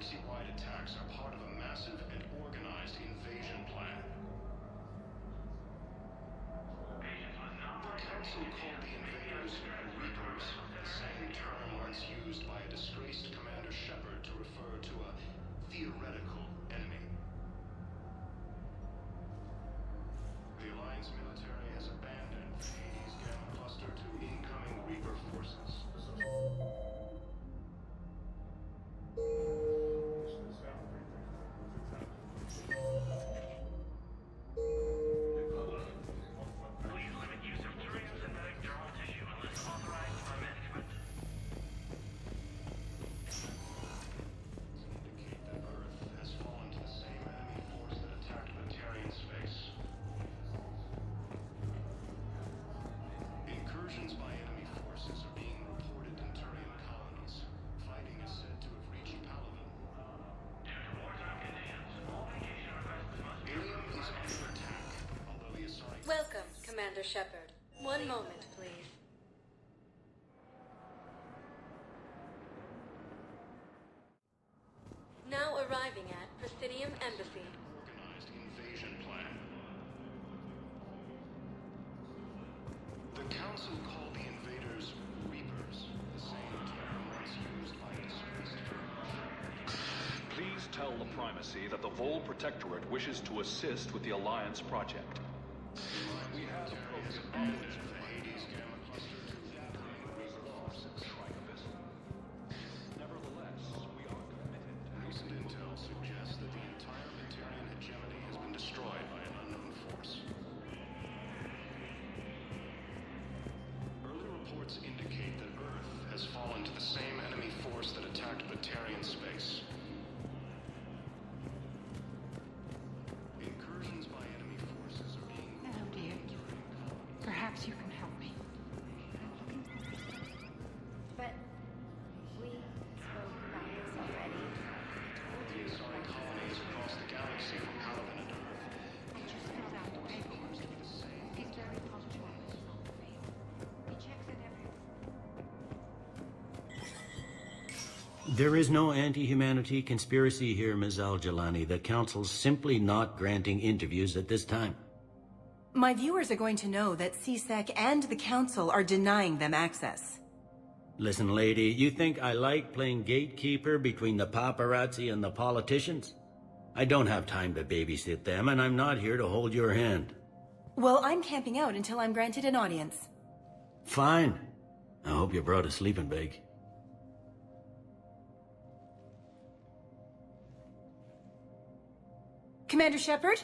galaxy-wide attacks are part of a massive and organized invasion plan. The Council called the invaders Reapers, the same term once used by a disgraced Commander Shepard to refer to a theoretical enemy. The Alliance military has abandoned the Hades Gamma Cluster to incoming Reaper forces. Please limit use of Turian synthetic dermal tissue unless authorized by management. Indicate that Earth has fallen to the same enemy force that attacked Batarian space. Incursions by enemy forces are being reported in Turian colonies. Fighting is said to have reached Palaven. Due to wartime conditions, all vacation requests must be Ilium approved is by under attack, although the Asari... Welcome, Commander Shepard. One moment, please. Now arriving at Presidium Embassy. organized invasion plan. The Council called the invaders Reapers, the same term once used by a disgraced Please tell the Primacy that the Vol Protectorate wishes to assist with the Alliance project. We have abandoned the Hades Gamma Cluster to incoming Reaper forces. Nevertheless, we are committed. Recent intel suggests that the entire Batarian hegemony has been destroyed by an unknown force. Early reports indicate that Earth has fallen to the same enemy force that attacked Batarian space. Incursions by enemy forces are being... Hello, dear. Perhaps you can help me. But we spoke about this already. The Asari colonies across the galaxy from Palaven and Earth. I just filled out the paperwork. He's very punctual. He checks in every... There is no anti-humanity conspiracy here, Ms. Al-Jalani. The Council's simply not granting interviews at this time. My viewers are going to know that CSEC and the Council are denying them access. Listen, lady, you think I like playing gatekeeper between the paparazzi and the politicians? I don't have time to babysit them, and I'm not here to hold your hand. Well, I'm camping out until I'm granted an audience. Fine. I hope you brought a sleeping bag. Commander Shepard?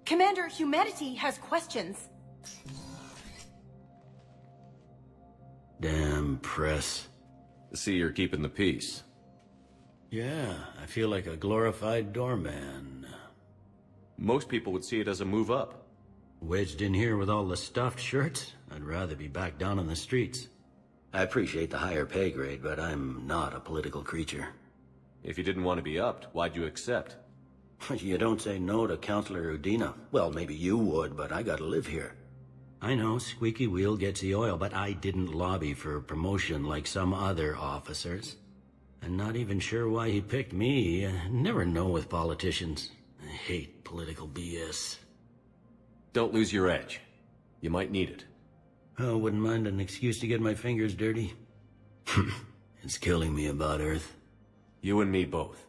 Commander, humanity has questions. Damn press. See, you're keeping the peace. Yeah, I feel like a glorified doorman. Most people would see it as a move up. Wedged in here with all the stuffed shirts? I'd rather be back down on the streets. I appreciate the higher pay grade, but I'm not a political creature. If you didn't want to be upped, why'd you accept? You don't say no to Counselor Udina. Well, maybe you would, but I gotta live here. I know, squeaky wheel gets the oil, but I didn't lobby for promotion like some other officers. I'm not even sure why he picked me. Never know with politicians. I hate political BS. Don't lose your edge. You might need it. Oh, wouldn't mind an excuse to get my fingers dirty. It's killing me about Earth. You and me both.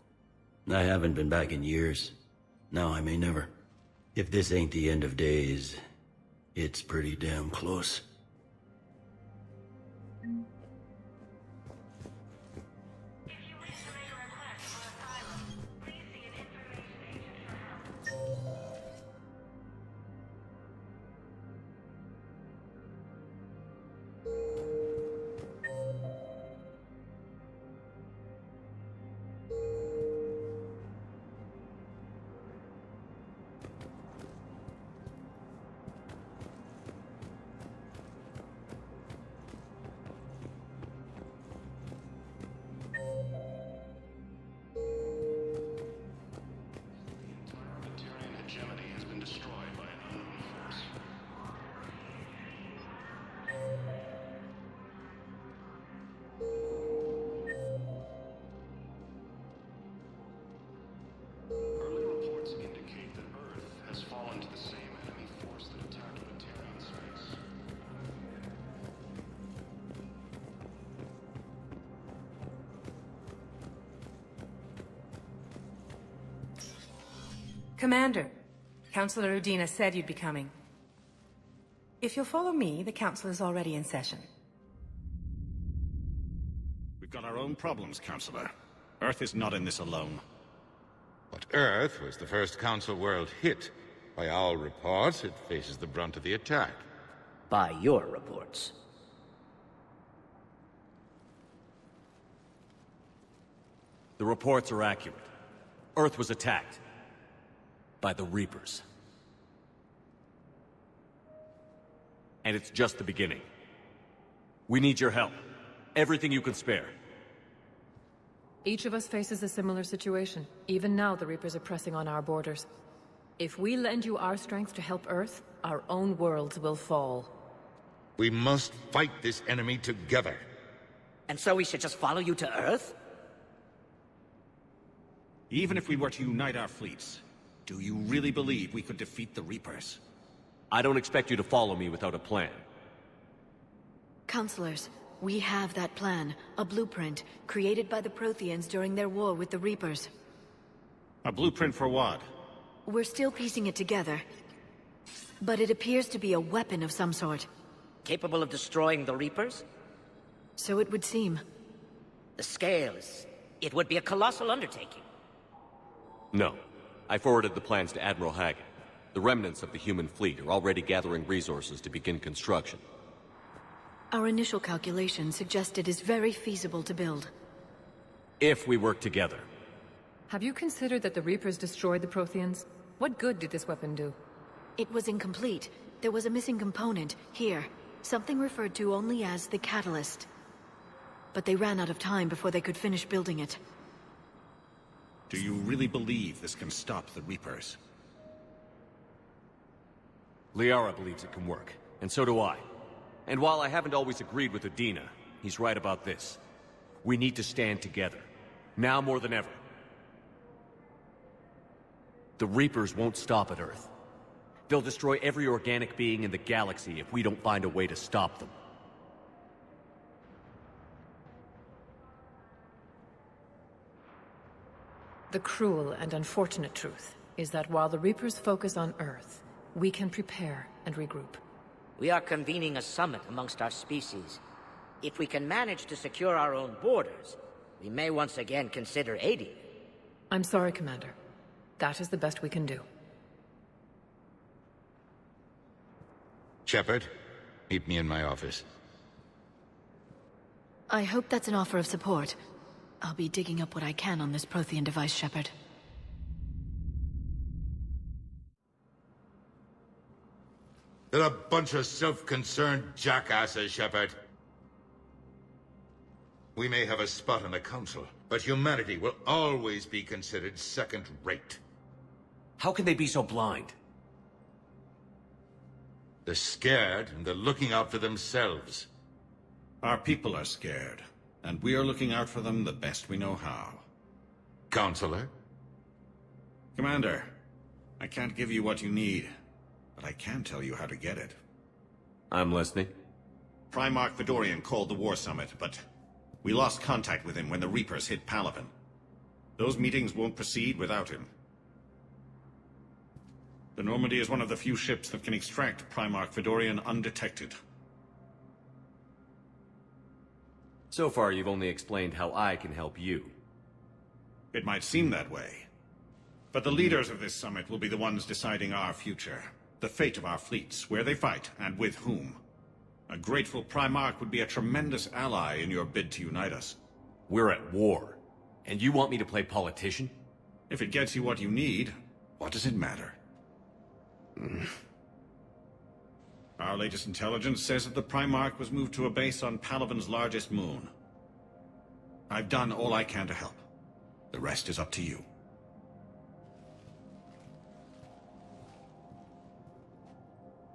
I haven't been back in years. Now I may never. If this ain't the end of days, it's pretty damn close. If you wish to make a request for asylum, please see an information agent for help. Commander, Councilor Udina said you'd be coming. If you'll follow me, the council is already in session. We've got our own problems, Councilor. Earth is not in this alone. But Earth was the first Council world hit. By all reports, it faces the brunt of the attack. By your reports. The reports are accurate. Earth was attacked. By the Reapers. And it's just the beginning. We need your help. Everything you can spare. Each of us faces a similar situation. Even now, the Reapers are pressing on our borders. If we lend you our strength to help Earth, our own worlds will fall. We must fight this enemy together. And so we should just follow you to Earth? Even if we were to unite our fleets, do you really believe we could defeat the Reapers? I don't expect you to follow me without a plan. Counselors, we have that plan. A blueprint, created by the Protheans during their war with the Reapers. A blueprint for what? We're still piecing it together. But it appears to be a weapon of some sort. Capable of destroying the Reapers? So it would seem. The scale is... it would be a colossal undertaking. No. I forwarded the plans to Admiral Hagen. The remnants of the human fleet are already gathering resources to begin construction. Our initial calculations suggest it is very feasible to build. If we work together. Have you considered that the Reapers destroyed the Protheans? What good did this weapon do? It was incomplete. There was a missing component, here. Something referred to only as the Catalyst. But they ran out of time before they could finish building it. Do you really believe this can stop the Reapers? Liara believes it can work, and so do I. And while I haven't always agreed with Udina, he's right about this. We need to stand together. Now more than ever. The Reapers won't stop at Earth. They'll destroy every organic being in the galaxy if we don't find a way to stop them. The cruel and unfortunate truth is that while the Reapers focus on Earth, we can prepare and regroup. We are convening a summit amongst our species. If we can manage to secure our own borders, we may once again consider aiding you. I'm sorry, Commander. That is the best we can do. Shepard, meet me in my office. I hope that's an offer of support. I'll be digging up what I can on this Prothean device, Shepard. They're a bunch of self-concerned jackasses, Shepard. We may have a spot on the Council, but humanity will always be considered second-rate. How can they be so blind? They're scared, and they're looking out for themselves. Our people are scared, and we are looking out for them the best we know how. Counselor? Commander, I can't give you what you need, but I can tell you how to get it. I'm listening. Primarch Fedorian called the War Summit, but we lost contact with him when the Reapers hit Palaven. Those meetings won't proceed without him. The Normandy is one of the few ships that can extract Primarch Fedorian undetected. So far, you've only explained how I can help you. It might seem that way. But the leaders of this summit will be the ones deciding our future. The fate of our fleets, where they fight, and with whom. A grateful Primarch would be a tremendous ally in your bid to unite us. We're at war. And you want me to play politician? If it gets you what you need, what does it matter? Our latest intelligence says that the Primarch was moved to a base on Palaven's largest moon. I've done all I can to help. The rest is up to you.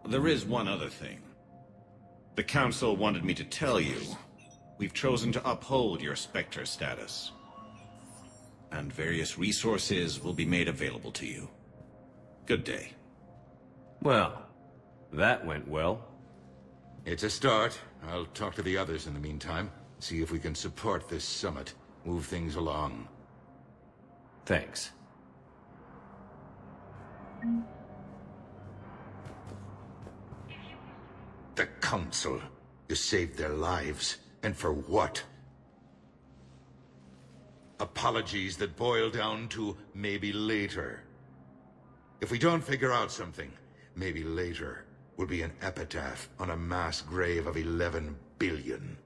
There is one other thing. The Council wanted me to tell you, we've chosen to uphold your Spectre status. And various resources will be made available to you. Good day. Well, that went well. It's a start. I'll talk to the others in the meantime. See if we can support this summit. Move things along. Thanks. The Council. You saved their lives. And for what? Apologies that boil down to maybe later. If we don't figure out something, maybe later will be an epitaph on a mass grave of 11 billion.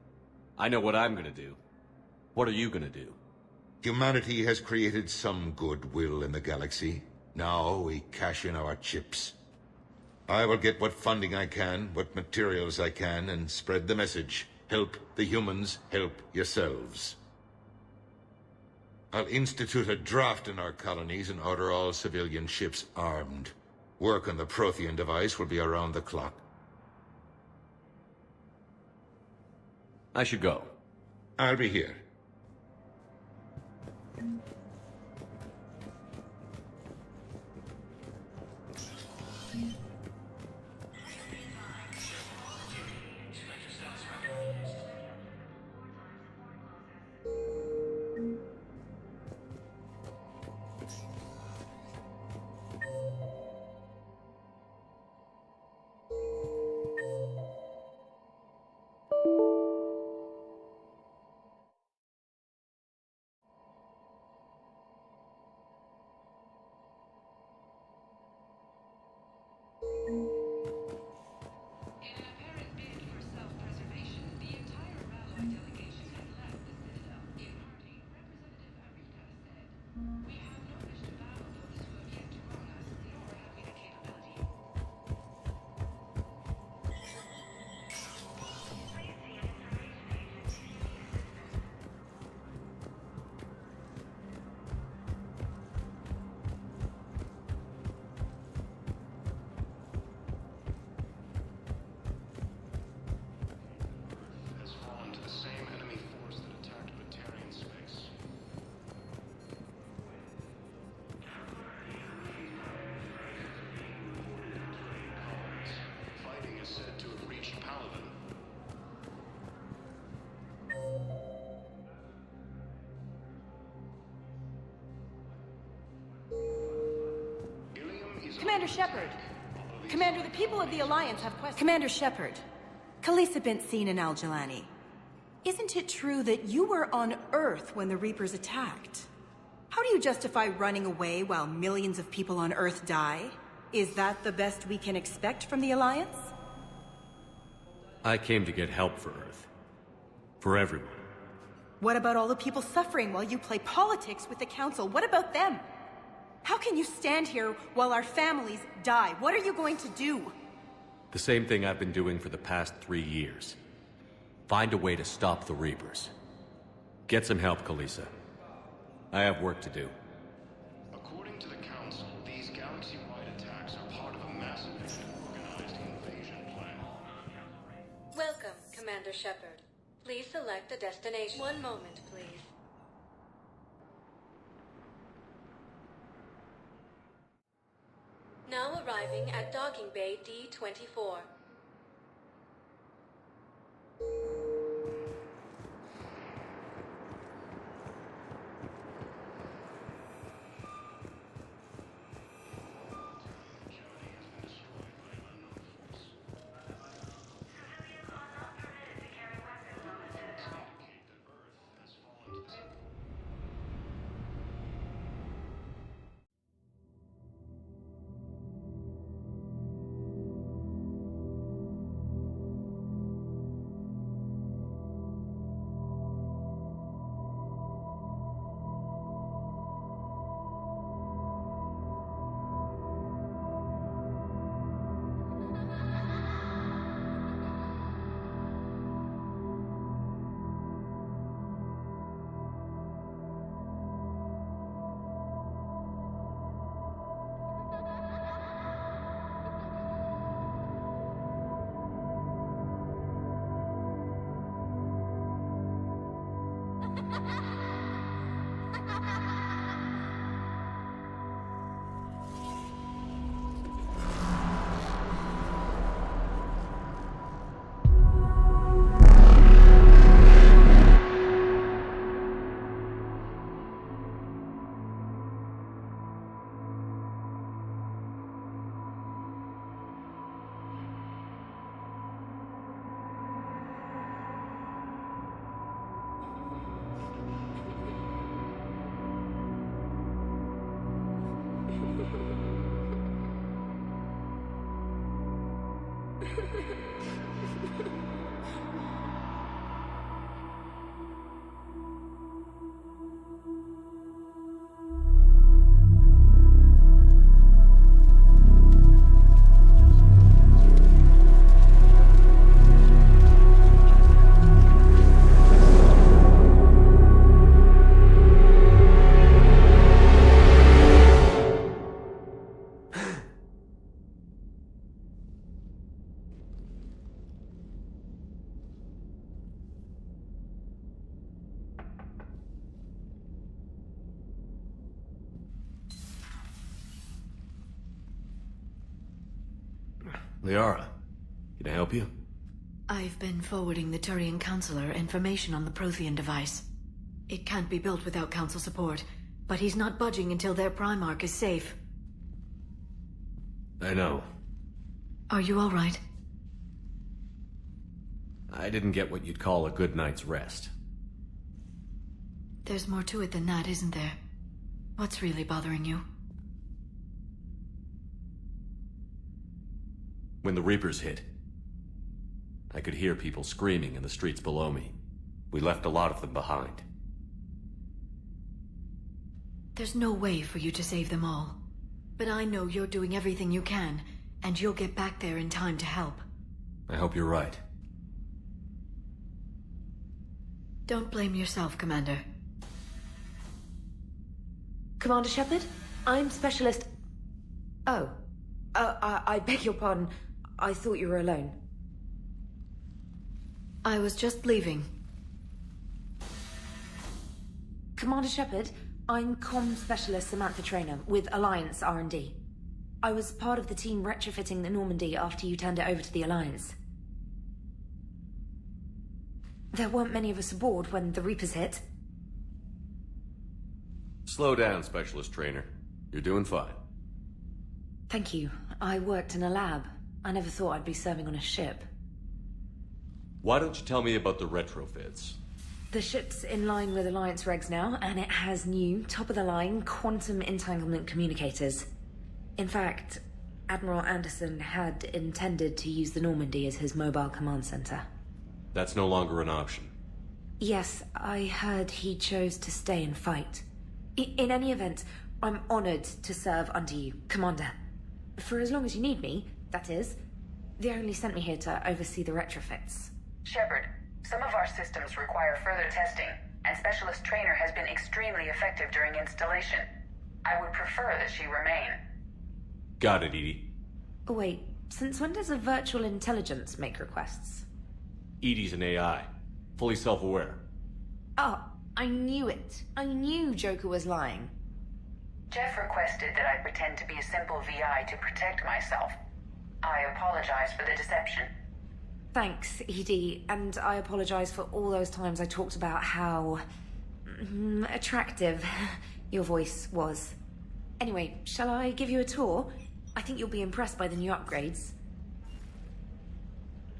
I know what I'm gonna do. What are you gonna do? Humanity has created some goodwill in the galaxy. Now we cash in our chips. I will get what funding I can, what materials I can, and spread the message. Help the humans, help yourselves. I'll institute a draft in our colonies and order all civilian ships armed. Work on the Prothean device will be around the clock. I should go. I'll be here. Commander Shepard! Commander, the people of the Alliance have questions. Commander Shepard, Khalisah bint Sin and Al-Jalani. Isn't it true that you were on Earth when the Reapers attacked? How do you justify running away while millions of people on Earth die? Is that the best we can expect from the Alliance? I came to get help for Earth. For everyone. What about all the people suffering while you play politics with the Council? What about them? How can you stand here while our families die? What are you going to do? The same thing I've been doing for the past 3 years. Find a way to stop the Reapers. Get some help, Khalisah. I have work to do. According to the Council, these galaxy-wide attacks are part of a massive and organized invasion plan. Welcome, Commander Shepard. Please select a destination. One moment, please. Now arriving at Docking Bay D-24. Liara, can I help you? I've been forwarding the Turian Counselor information on the Prothean device. It can't be built without Council support, but he's not budging until their Primarch is safe. I know. Are you all right? I didn't get what you'd call a good night's rest. There's more to it than that, isn't there? What's really bothering you? When the Reapers hit, I could hear people screaming in the streets below me. We left a lot of them behind. There's no way for you to save them all. But I know you're doing everything you can, and you'll get back there in time to help. I hope you're right. Don't blame yourself, Commander. Commander Shepard, I'm Specialist... Oh. I beg your pardon. I thought you were alone. I was just leaving. Commander Shepard, I'm Comm Specialist Samantha Traynor with Alliance R&D. I was part of the team retrofitting the Normandy after you turned it over to the Alliance. There weren't many of us aboard when the Reapers hit. Slow down, Specialist Traynor. You're doing fine. Thank you. I worked in a lab. I never thought I'd be serving on a ship. Why don't you tell me about the retrofits? The ship's in line with Alliance regs now, and it has new, top-of-the-line, quantum entanglement communicators. In fact, Admiral Anderson had intended to use the Normandy as his mobile command center. That's no longer an option. Yes, I heard he chose to stay and fight. In any event, I'm honored to serve under you, Commander. For as long as you need me, that is. They only sent me here to oversee the retrofits. Shepard, some of our systems require further testing, and Specialist Traynor has been extremely effective during installation. I would prefer that she remain. Got it, Edie. Wait, since when does a virtual intelligence make requests? Edie's an AI. Fully self-aware. Oh, I knew it. I knew Joker was lying. Jeff requested that I pretend to be a simple VI to protect myself. I apologize for the deception. Thanks, Edie, and I apologize for all those times I talked about how... attractive your voice was. Anyway, shall I give you a tour? I think you'll be impressed by the new upgrades.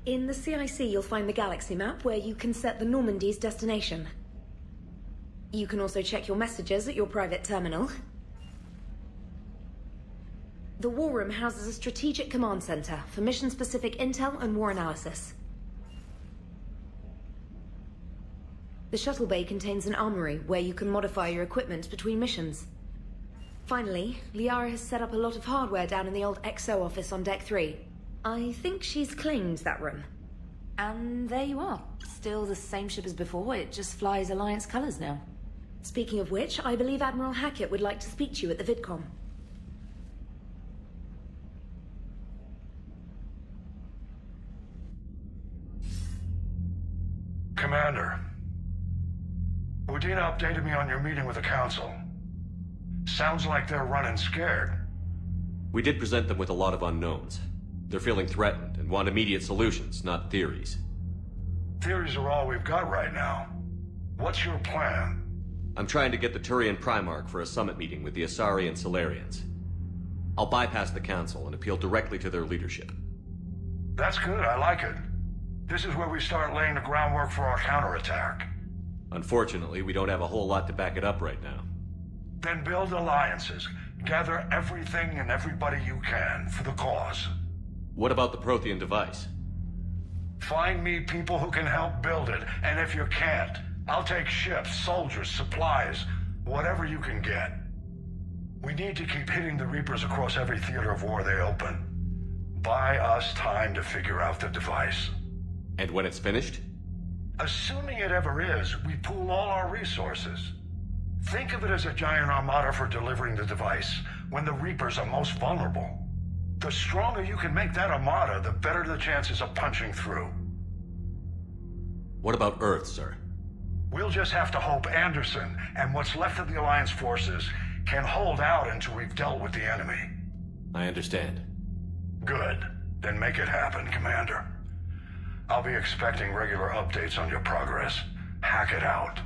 In the CIC, you'll find the galaxy map where you can set the Normandy's destination. You can also check your messages at your private terminal. The War Room houses a strategic command center for mission-specific intel and war analysis. The shuttle bay contains an armory where you can modify your equipment between missions. Finally, Liara has set up a lot of hardware down in the old XO office on Deck 3. I think she's claimed that room. And there you are. Still the same ship as before, it just flies Alliance colors now. Speaking of which, I believe Admiral Hackett would like to speak to you at the VidCom. Commander, Udina updated me on your meeting with the Council. Sounds like they're running scared. We did present them with a lot of unknowns. They're feeling threatened and want immediate solutions, not theories. Theories are all we've got right now. What's your plan? I'm trying to get the Turian Primarch for a summit meeting with the Asari and Salarians. I'll bypass the Council and appeal directly to their leadership. That's good, I like it. This is where we start laying the groundwork for our counterattack. Unfortunately, we don't have a whole lot to back it up right now. Then build alliances. Gather everything and everybody you can for the cause. What about the Prothean device? Find me people who can help build it, and if you can't, I'll take ships, soldiers, supplies, whatever you can get. We need to keep hitting the Reapers across every theater of war they open. Buy us time to figure out the device. And when it's finished? Assuming it ever is, we pool all our resources. Think of it as a giant armada for delivering the device when the Reapers are most vulnerable. The stronger you can make that armada, the better the chances of punching through. What about Earth, sir? We'll just have to hope Anderson and what's left of the Alliance forces can hold out until we've dealt with the enemy. I understand. Good. Then make it happen, Commander. I'll be expecting regular updates on your progress. Hack it out.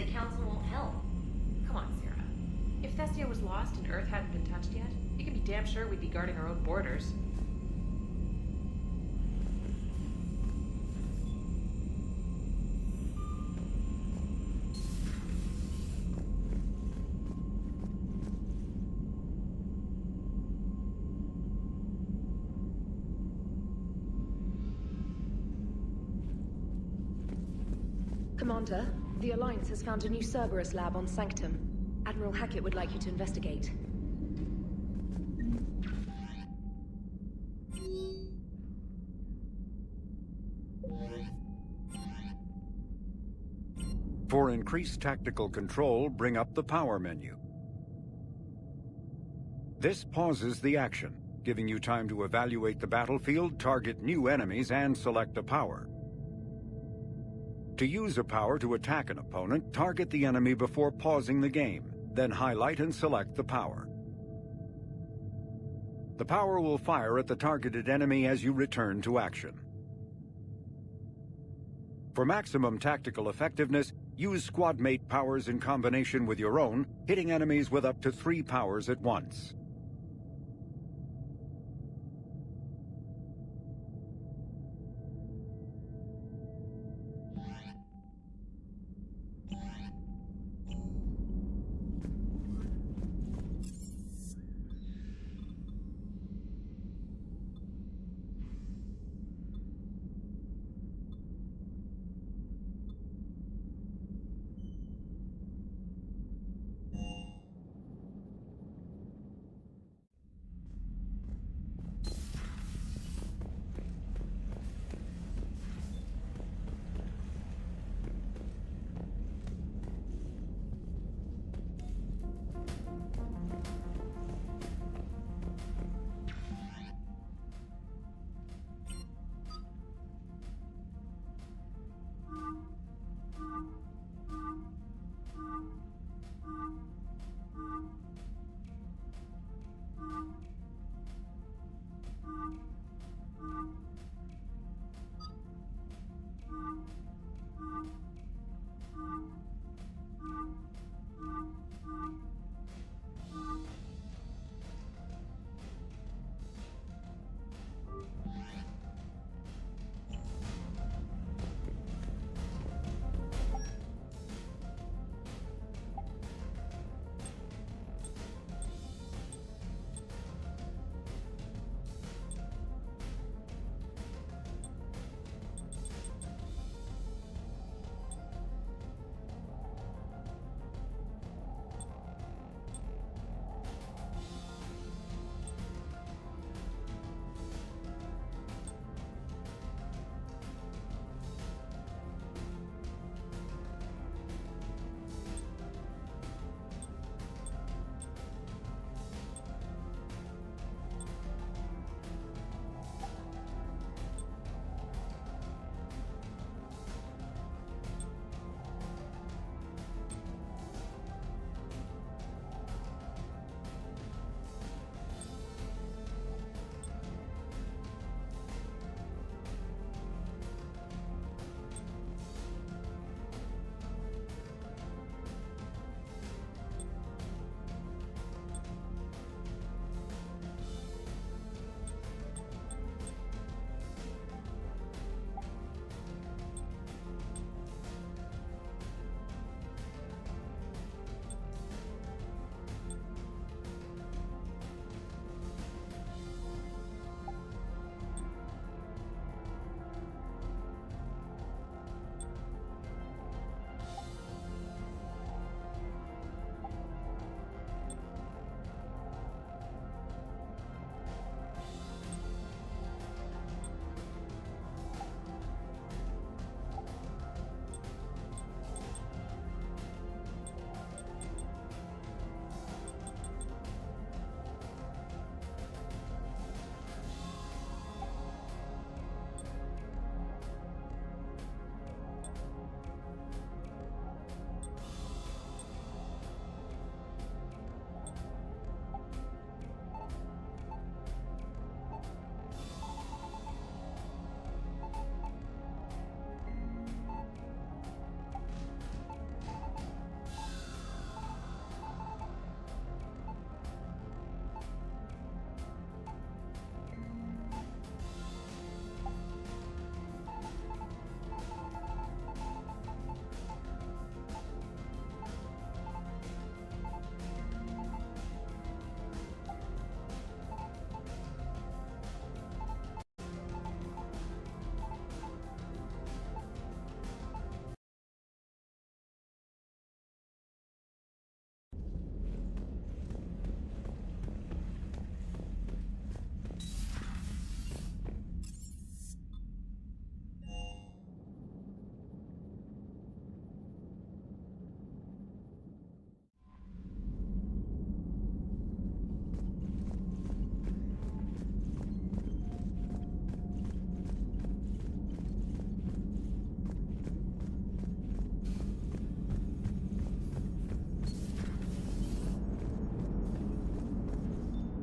the Council won't help. Come on, Sarah. If Thestia was lost and Earth hadn't been touched yet, you can be be damn sure we'd be guarding our own borders. Commander, the Alliance has found a new Cerberus lab on Sanctum. Admiral Hackett would like you to investigate. For increased tactical control, bring up the power menu. This pauses the action, giving you time to evaluate the battlefield, target new enemies, and select a power. To use a power to attack an opponent, target the enemy before pausing the game, then highlight and select the power. The power will fire at the targeted enemy as you return to action. For maximum tactical effectiveness, use squadmate powers in combination with your own, hitting enemies with up to 3 powers at once.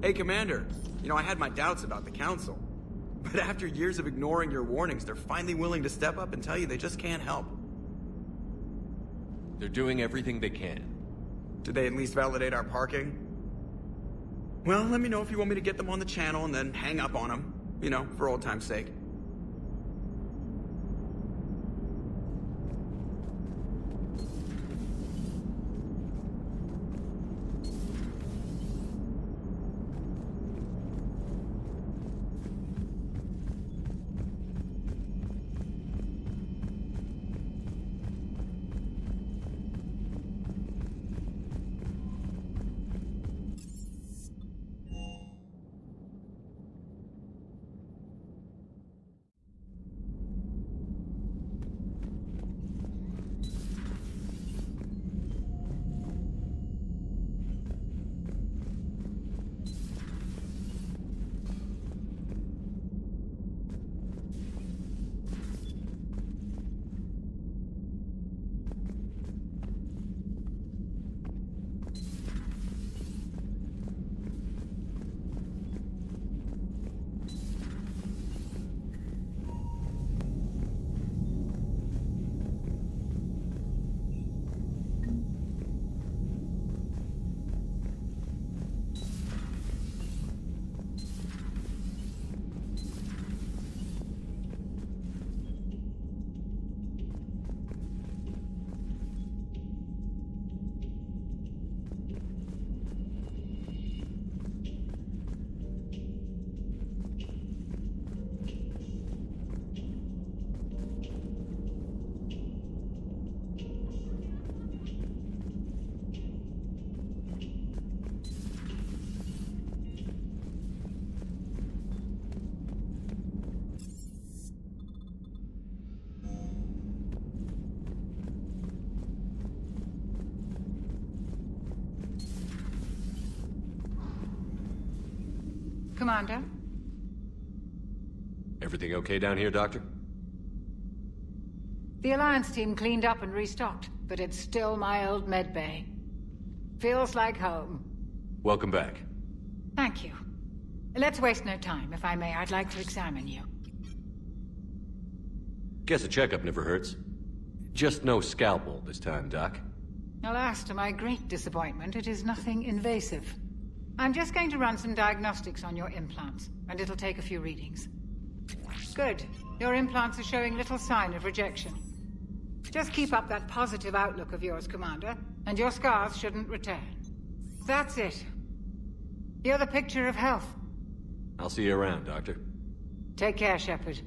Hey, Commander. You know, I had my doubts about the Council. But after years of ignoring your warnings, they're finally willing to step up and tell you they just can't help. They're doing everything they can. Did they at least validate our parking? Well, let me know if you want me to get them on the channel and then hang up on them. You know, for old time's sake. Commander? Everything okay down here, Doctor? The Alliance team cleaned up and restocked, but it's still my old med bay. Feels like home. Welcome back. Thank you. Let's waste no time. If I may, I'd like to examine you. Guess a checkup never hurts. Just no scalpel this time, Doc. Alas, to my great disappointment, it is nothing invasive. I'm just going to run some diagnostics on your implants, and it'll take a few readings. Good. Your implants are showing little sign of rejection. Just keep up that positive outlook of yours, Commander, and your scars shouldn't return. That's it. You're the picture of health. I'll see you around, Doctor. Take care, Shepard.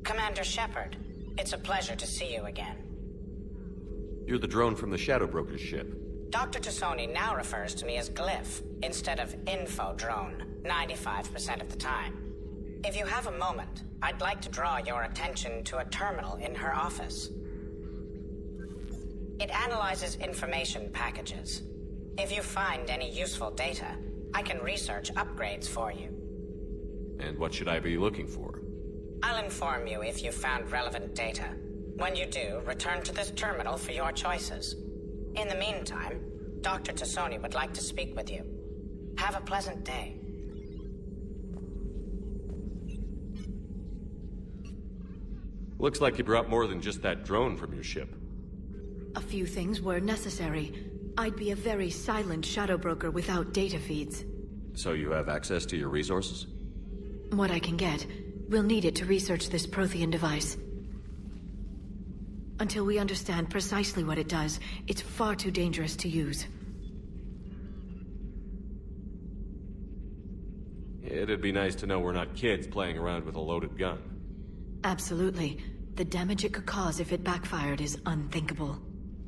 Commander Shepard, it's a pleasure to see you again. You're the drone from the Shadow Broker's ship. Dr. Tassoni now refers to me as Glyph, instead of Info Drone, 95% of the time. If you have a moment, I'd like to draw your attention to a terminal in her office. It analyzes information packages. If you find any useful data, I can research upgrades for you. And what should I be looking for? I'll inform you if you've found relevant data. When you do, return to this terminal for your choices. In the meantime, Dr. Tassoni would like to speak with you. Have a pleasant day. Looks like you brought more than just that drone from your ship. A few things were necessary. I'd be a very silent shadow broker without data feeds. So you have access to your resources? What I can get. We'll need it to research this Prothean device. Until we understand precisely what it does, it's far too dangerous to use. It'd be nice to know we're not kids playing around with a loaded gun. Absolutely. The damage it could cause if it backfired is unthinkable.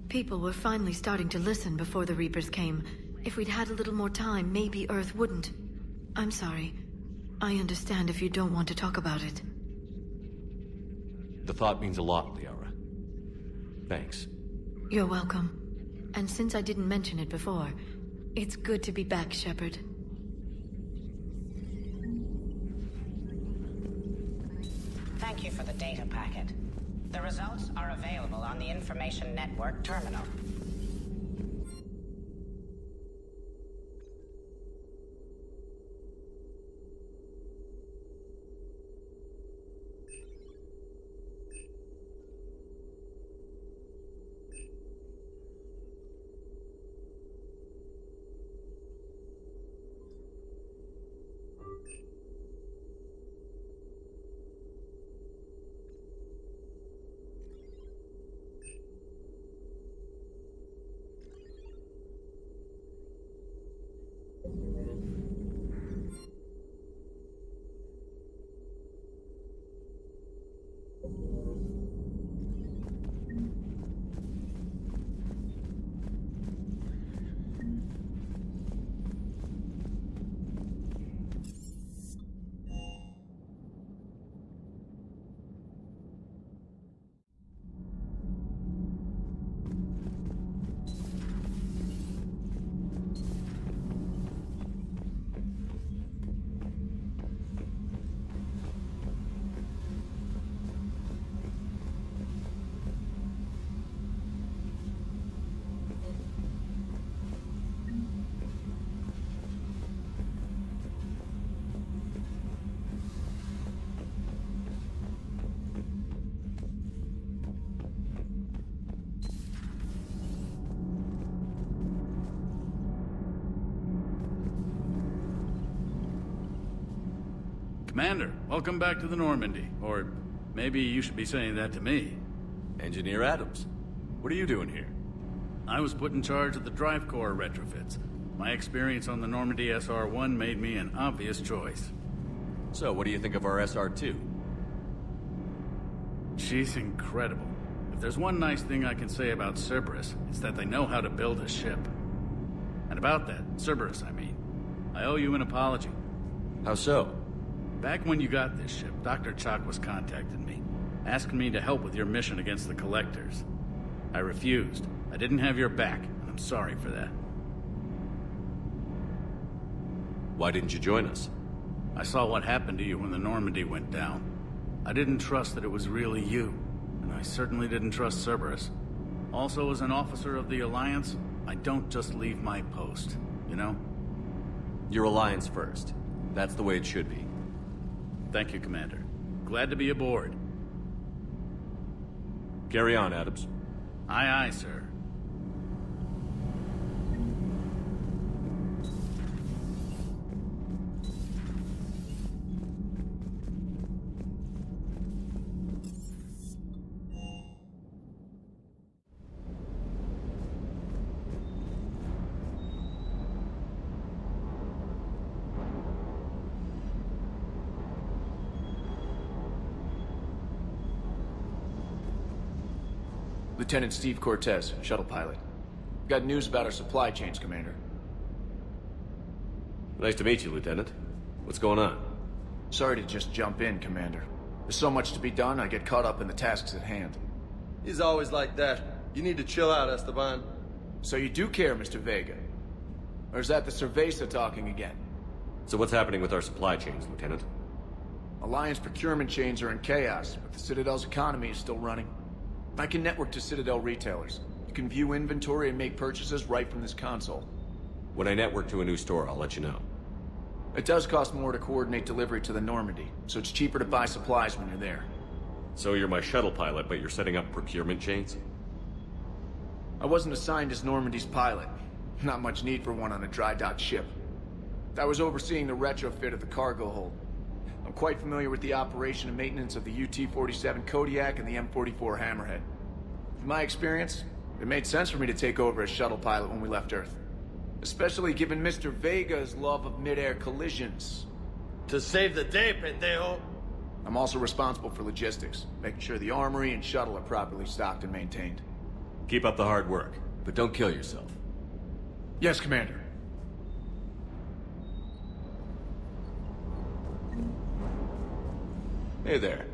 People were finally starting to listen before the Reapers came. If we'd had a little more time, maybe Earth wouldn't. I'm sorry. I understand if you don't want to talk about it. The thought means a lot, Liara. Thanks. You're welcome. And since I didn't mention it before, it's good to be back, Shepard. Thank you for the data packet. The results are available on the Information Network terminal. Commander, welcome back to the Normandy. Or maybe you should be saying that to me. Engineer Adams, what are you doing here? I was put in charge of the drive core retrofits. My experience on the Normandy SR-1 made me an obvious choice. So, what do you think of our SR-2? She's incredible. If there's one nice thing I can say about Cerberus, it's that they know how to build a ship. And about that, Cerberus, I mean, I owe you an apology. How so? Back when you got this ship, Dr. Chakwas contacted me, asking me to help with your mission against the Collectors. I refused. I didn't have your back, and I'm sorry for that. Why didn't you join us? I saw what happened to you when the Normandy went down. I didn't trust that it was really you, and I certainly didn't trust Cerberus. Also, as an officer of the Alliance, I don't just leave my post, you know? Your Alliance first. That's the way it should be. Thank you, Commander. Glad to be aboard. Carry on, Adams. Aye, aye, sir. Lieutenant Steve Cortez, shuttle pilot. Got news about our supply chains, Commander. Nice to meet you, Lieutenant. What's going on? Sorry to just jump in, Commander. There's so much to be done, I get caught up in the tasks at hand. He's always like that. You need to chill out, Esteban. So you do care, Mr. Vega? Or is that the Cerveza talking again? So what's happening with our supply chains, Lieutenant? Alliance procurement chains are in chaos, but the Citadel's economy is still running. I can network to Citadel retailers. You can view inventory and make purchases right from this console. When I network to a new store, I'll let you know. It does cost more to coordinate delivery to the Normandy, so it's cheaper to buy supplies when you're there. So you're my shuttle pilot, but you're setting up procurement chains? I wasn't assigned as Normandy's pilot. Not much need for one on a dry dock ship. I was overseeing the retrofit of the cargo hold. I'm quite familiar with the operation and maintenance of the UT-47 Kodiak and the M44 Hammerhead. From my experience, it made sense for me to take over as shuttle pilot when we left Earth. Especially given Mr. Vega's love of mid-air collisions. To save the day, pendejo! I'm also responsible for logistics, making sure the armory and shuttle are properly stocked and maintained. Keep up the hard work, but don't kill yourself. Yes, Commander. Hey there.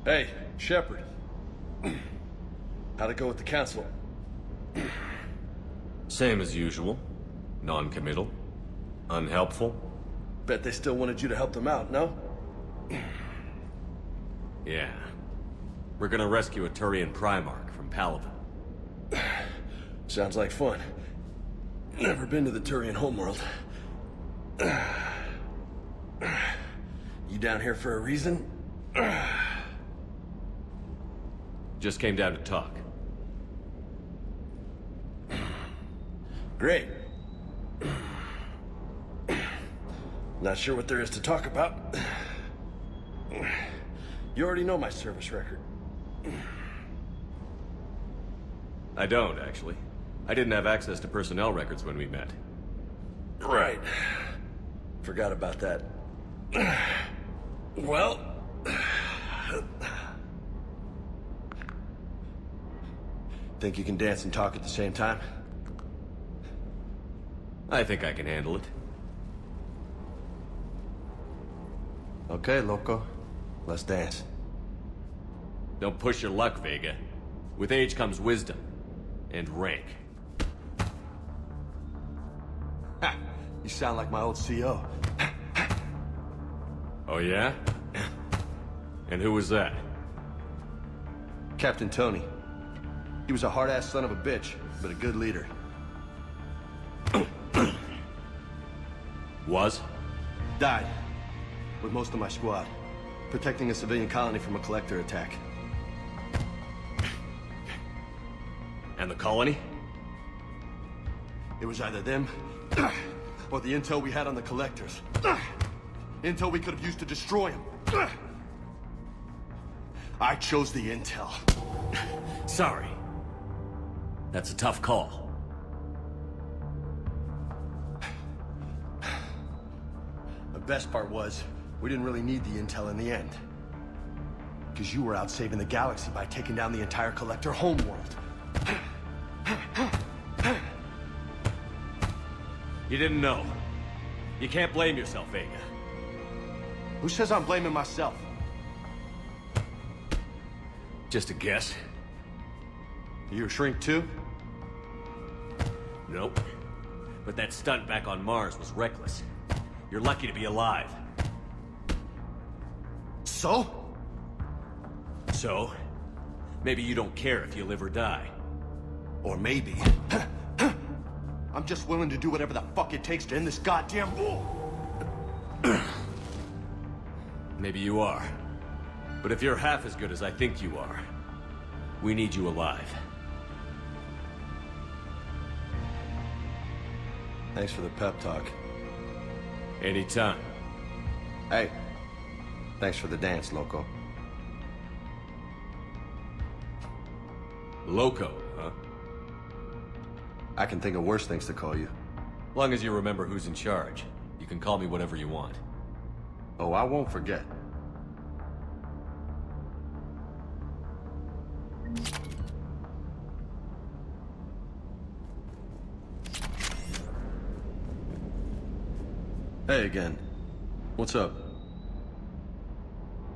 Hey, Shepard. How'd it go with the council? Same as usual. Non-committal. Unhelpful. Bet they still wanted you to help them out, no? Yeah. We're gonna rescue a Turian Primarch from Palaven. Sounds like fun. Never been to the Turian homeworld. You down here for a reason? Just came down to talk. Great. Not sure what there is to talk about. You already know my service record. I don't, actually. I didn't have access to personnel records when we met. Right. Forgot about that. Well... Think you can dance and talk at the same time? I think I can handle it. Okay, loco. Let's dance. Don't push your luck, Vega. With age comes wisdom. And rank. Ha! You sound like my old CO. Oh, yeah? And who was that? Captain Tony. He was a hard-ass son of a bitch, but a good leader. Was? Died. With most of my squad. Protecting a civilian colony from a collector attack. And the colony? It was either them, or the intel we had on the collectors. Intel we could have used to destroy them. I chose the intel. Sorry. That's a tough call. The best part was, we didn't really need the intel in the end. Because you were out saving the galaxy by taking down the entire Collector homeworld. You didn't know. You can't blame yourself, Vega. Who says I'm blaming myself? Just a guess. You a shrink too? Nope. But that stunt back on Mars was reckless. You're lucky to be alive. So? So? Maybe you don't care if you live or die. Or maybe... I'm just willing to do whatever the fuck it takes to end this goddamn war! Maybe you are. But if you're half as good as I think you are, we need you alive. Thanks for the pep talk. Anytime. Hey, thanks for the dance, Loco. Loco, huh? I can think of worse things to call you. Long as you remember who's in charge, you can call me whatever you want. Oh, I won't forget. Hey again. What's up?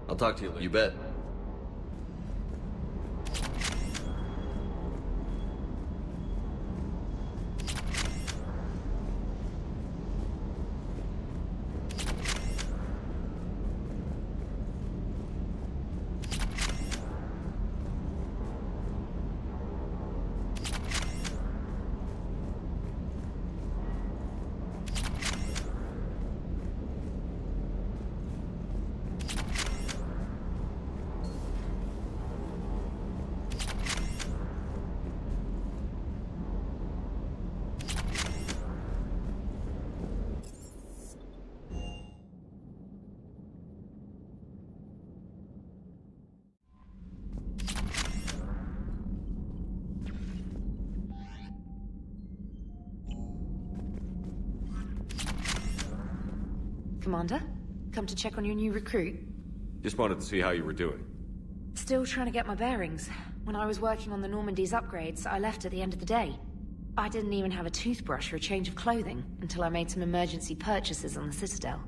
I'll talk to you later. You bet. Commander? Come to check on your new recruit? Just wanted to see how you were doing. Still trying to get my bearings. When I was working on the Normandy's upgrades, I left at the end of the day. I didn't even have a toothbrush or a change of clothing until I made some emergency purchases on the Citadel.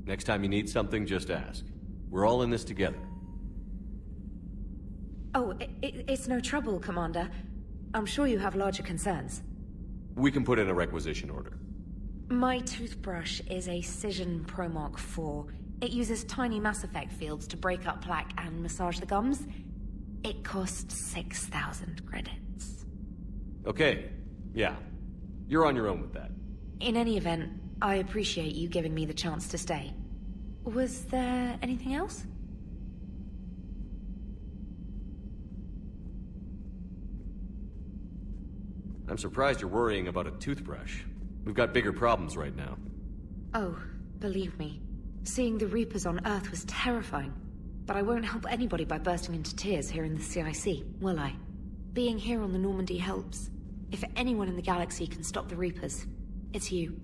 Next time you need something, just ask. We're all in this together. Oh, it's no trouble, Commander. I'm sure you have larger concerns. We can put in a requisition order. My toothbrush is a Cision Pro Mark IV. It uses tiny Mass Effect fields to break up plaque and massage the gums. It costs 6,000 credits. Okay, yeah. You're on your own with that. In any event, I appreciate you giving me the chance to stay. Was there anything else? I'm surprised you're worrying about a toothbrush. We've got bigger problems right now. Oh, believe me. Seeing the Reapers on Earth was terrifying. But I won't help anybody by bursting into tears here in the CIC, will I? Being here on the Normandy helps. If anyone in the galaxy can stop the Reapers, it's you.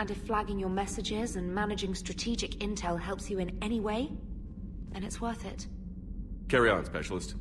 And if flagging your messages and managing strategic intel helps you in any way, then it's worth it. Carry on, Specialist.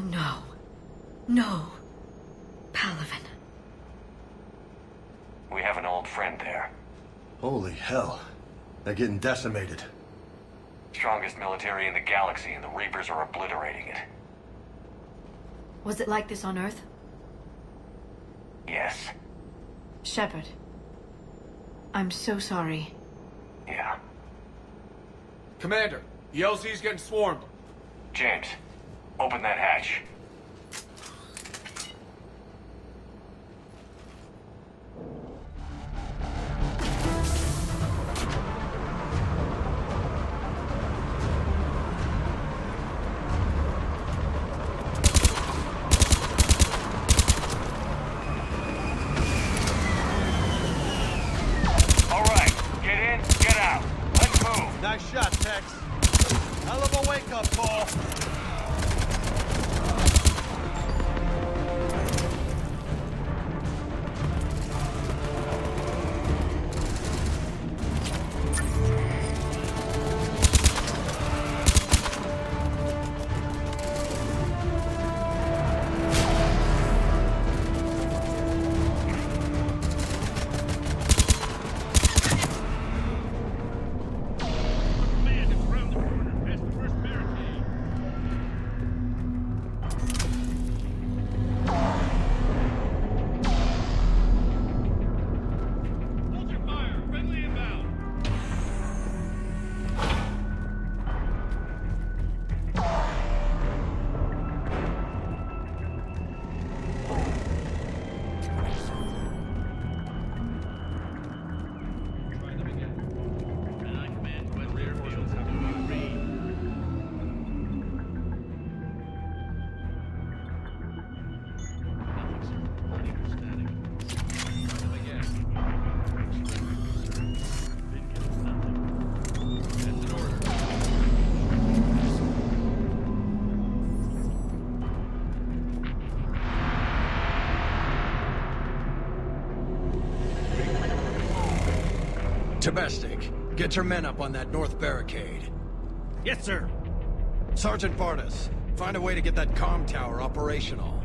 no. No. Palaven. We have an old friend there. Holy hell. They're getting decimated. Strongest military in the galaxy, and the Reapers are obliterating it. Was it like this on Earth? Yes. Shepard. I'm so sorry. Yeah. Commander, the LZ's getting swarmed. James, open that hatch. Nice shot, Tex. Hell of a wake-up call. Domestic, get your men up on that north barricade. Yes, sir. Sergeant Barnes, find a way to get that comm tower operational.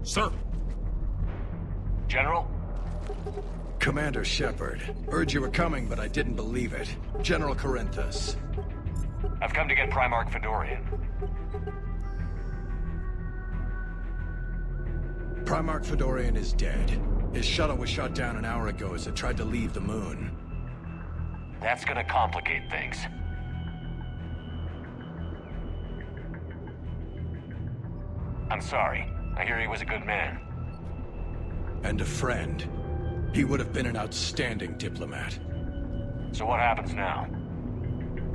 Sir. General? Commander Shepard. Heard you were coming, but I didn't believe it. General Corinthus. I've come to get Primarch Fedorian. Primarch Fedorian is dead. His shuttle was shot down an hour ago as it tried to leave the moon. That's gonna complicate things. I'm sorry. I hear he was a good man. And a friend. He would have been an outstanding diplomat. So what happens now?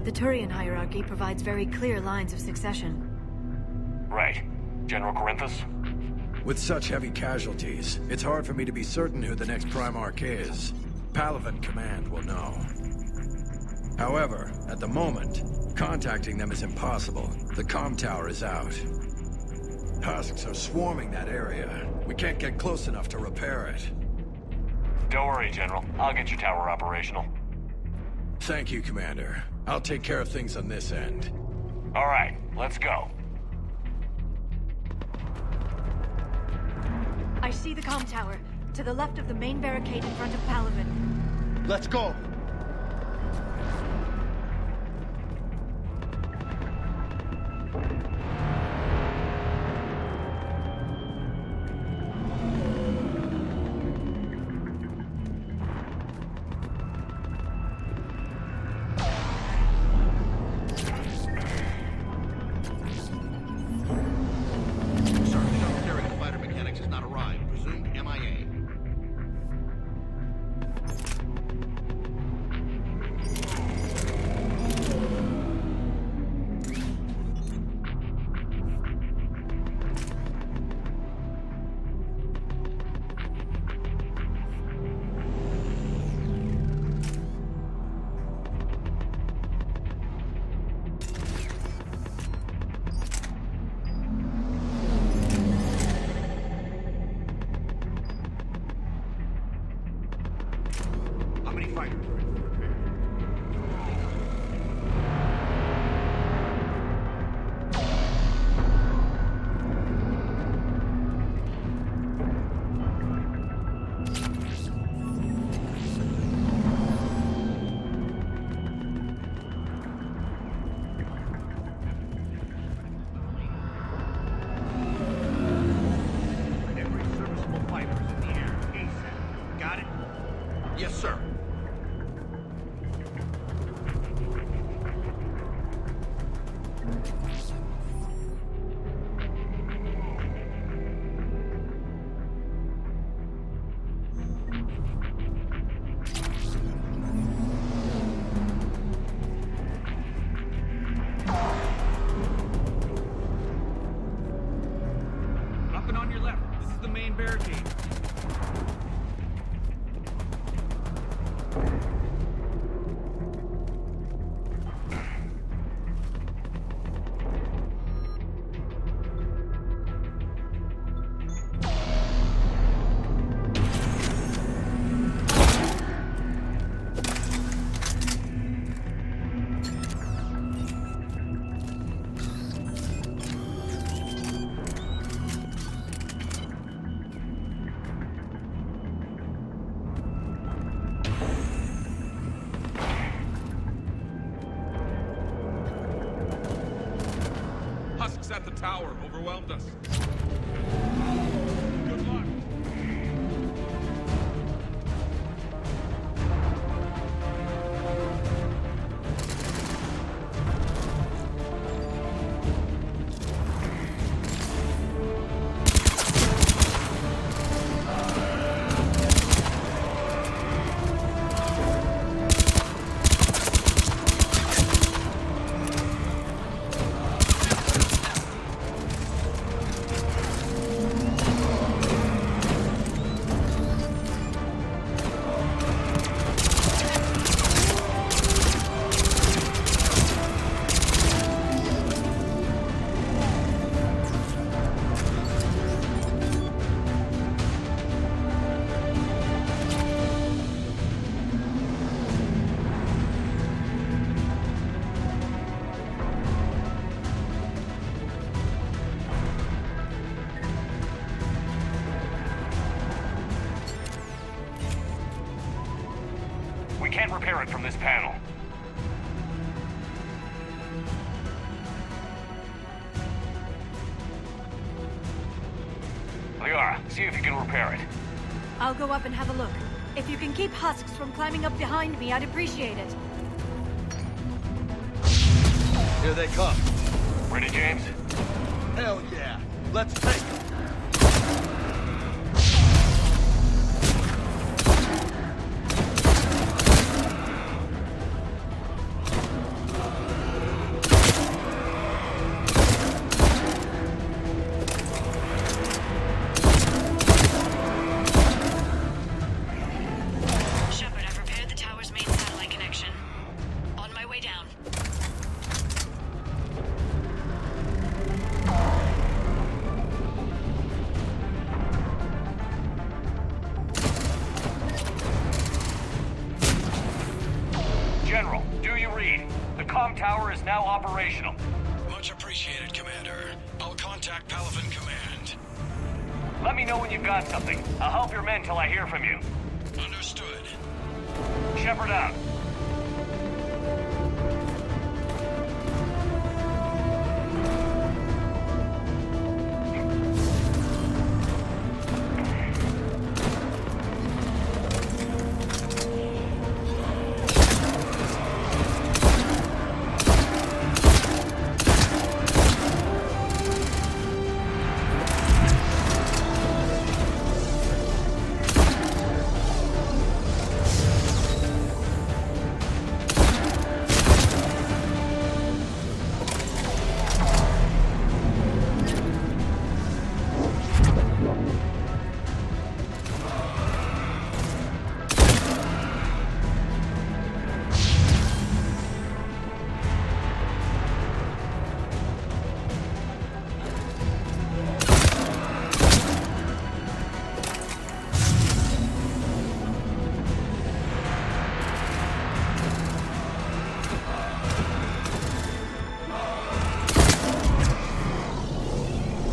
The Turian hierarchy provides very clear lines of succession. Right. General Corinthus? With such heavy casualties, it's hard for me to be certain who the next Primarch is. Palaven Command will know. However, at the moment, contacting them is impossible. The comm tower is out. Husks are swarming that area. We can't get close enough to repair it. Don't worry, General. I'll get your tower operational. Thank you, Commander. I'll take care of things on this end. All right, let's go. I see the comm tower, to the left of the main barricade in front of Palaven. Let's go! Yes, sir. Up and on your left. This is the main barricade. Husks at the tower overwhelmed us. Good luck. We can't repair it from this panel. Liara, see if you can repair it. I'll go up and have a look. If you can keep Husks from climbing up behind me, I'd appreciate it. Here they come. Ready, James? Hell yeah. Let's take them. Shepard, I've repaired the tower's main satellite connection. On my way down. General, do you read? The comm tower is now operational. Much appreciated, Commander. I'll contact Palaven Command. Let me know when you've got something. I'll help your men till I hear from you. Understood. Shepard out.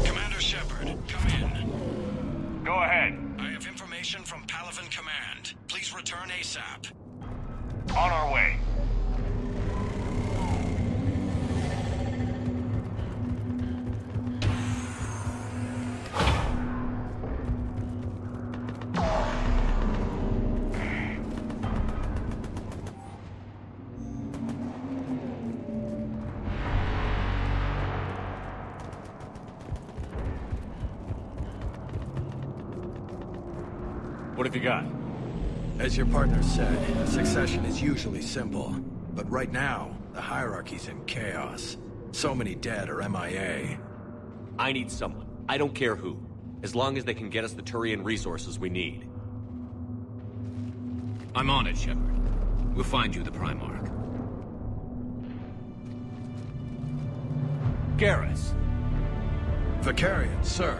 Commander Shepard, come in. Go ahead. I have information from Palaven Command. Please return ASAP. On our way. What have you got? As your partner said, succession is usually simple. But right now, the hierarchy's in chaos. So many dead or MIA. I need someone. I don't care who. As long as they can get us the Turian resources we need. I'm on it, Shepard. We'll find you the Primarch. Garrus! Vakarian, sir.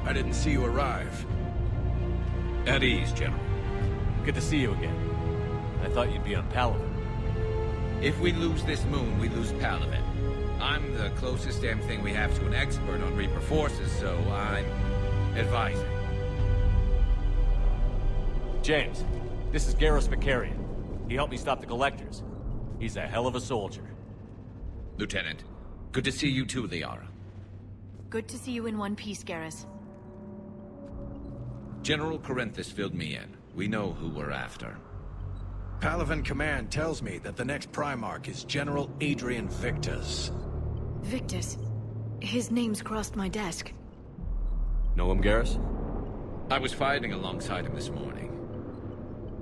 I didn't see you arrive. At ease, General. Good to see you again. I thought you'd be on Palaven. If we lose this moon, we lose Palaven. I'm the closest damn thing we have to an expert on Reaper forces, so I'm advising. James, this is Garrus Vakarian. He helped me stop the Collectors. He's a hell of a soldier. Lieutenant, good to see you too, Liara. Good to see you in one piece, Garrus. General Corinthus filled me in. We know who we're after. Palaven Command tells me that the next Primarch is General Adrian Victus. Victus? His name's crossed my desk. Know him, Garrus? I was fighting alongside him this morning.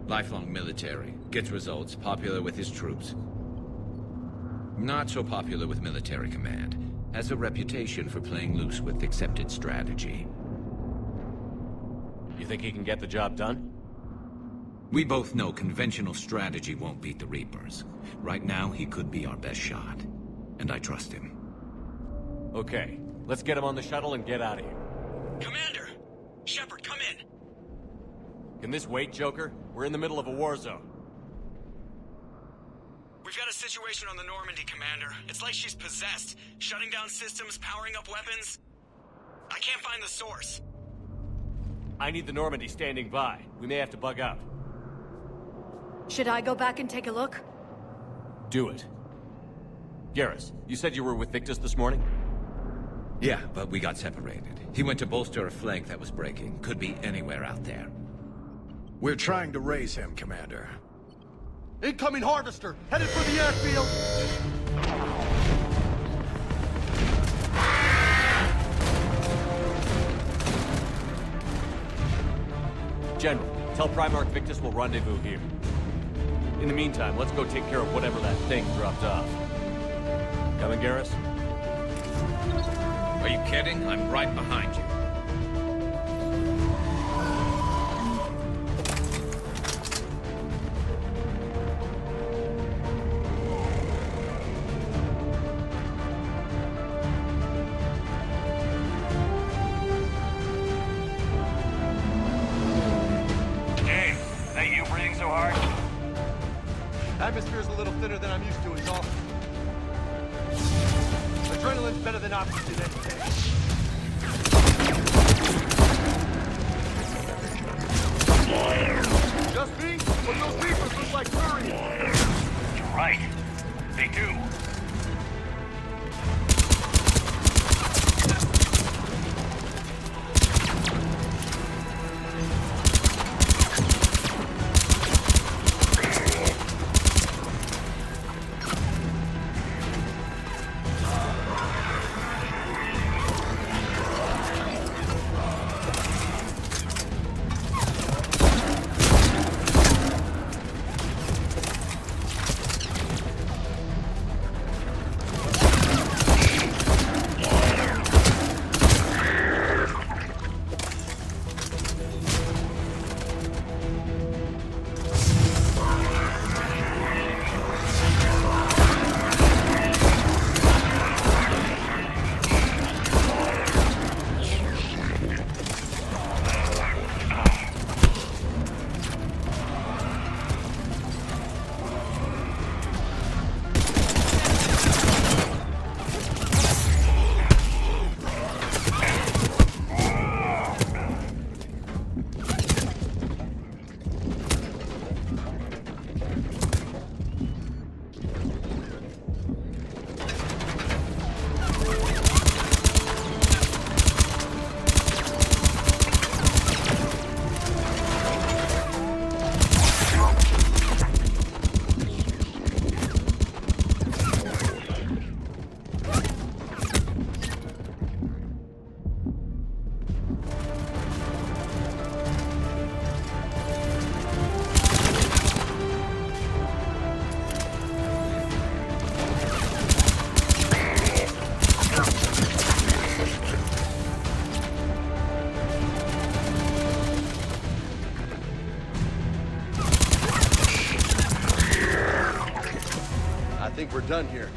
Lifelong military, gets results, popular with his troops. Not so popular with military command. Has a reputation for playing loose with accepted strategy. You think he can get the job done? We both know conventional strategy won't beat the Reapers. Right now, he could be our best shot. And I trust him. Okay, let's get him on the shuttle and get out of here. Commander! Shepard, come in! Can this wait, Joker? We're in the middle of a war zone. We've got a situation on the Normandy, Commander. It's like she's possessed. Shutting down systems, powering up weapons. I can't find the source. I need the Normandy standing by. We may have to bug out. Should I go back and take a look? Do it. Garrus, you said you were with Victus this morning? Yeah, but we got separated. He went to bolster a flank that was breaking. Could be anywhere out there. We're trying to raise him, Commander. Incoming Harvester! Headed for the airfield! General, tell Primarch Victus we'll rendezvous here. In the meantime, let's go take care of whatever that thing dropped off. Coming, Garrus? Are you kidding? I'm right behind you. Hey, that you breathing so hard? Atmosphere's a little thinner than I'm used to, is all. Adrenaline's better than oxygen any day. Just me? But those Reapers look like Turians. You're right. They do. we're done here.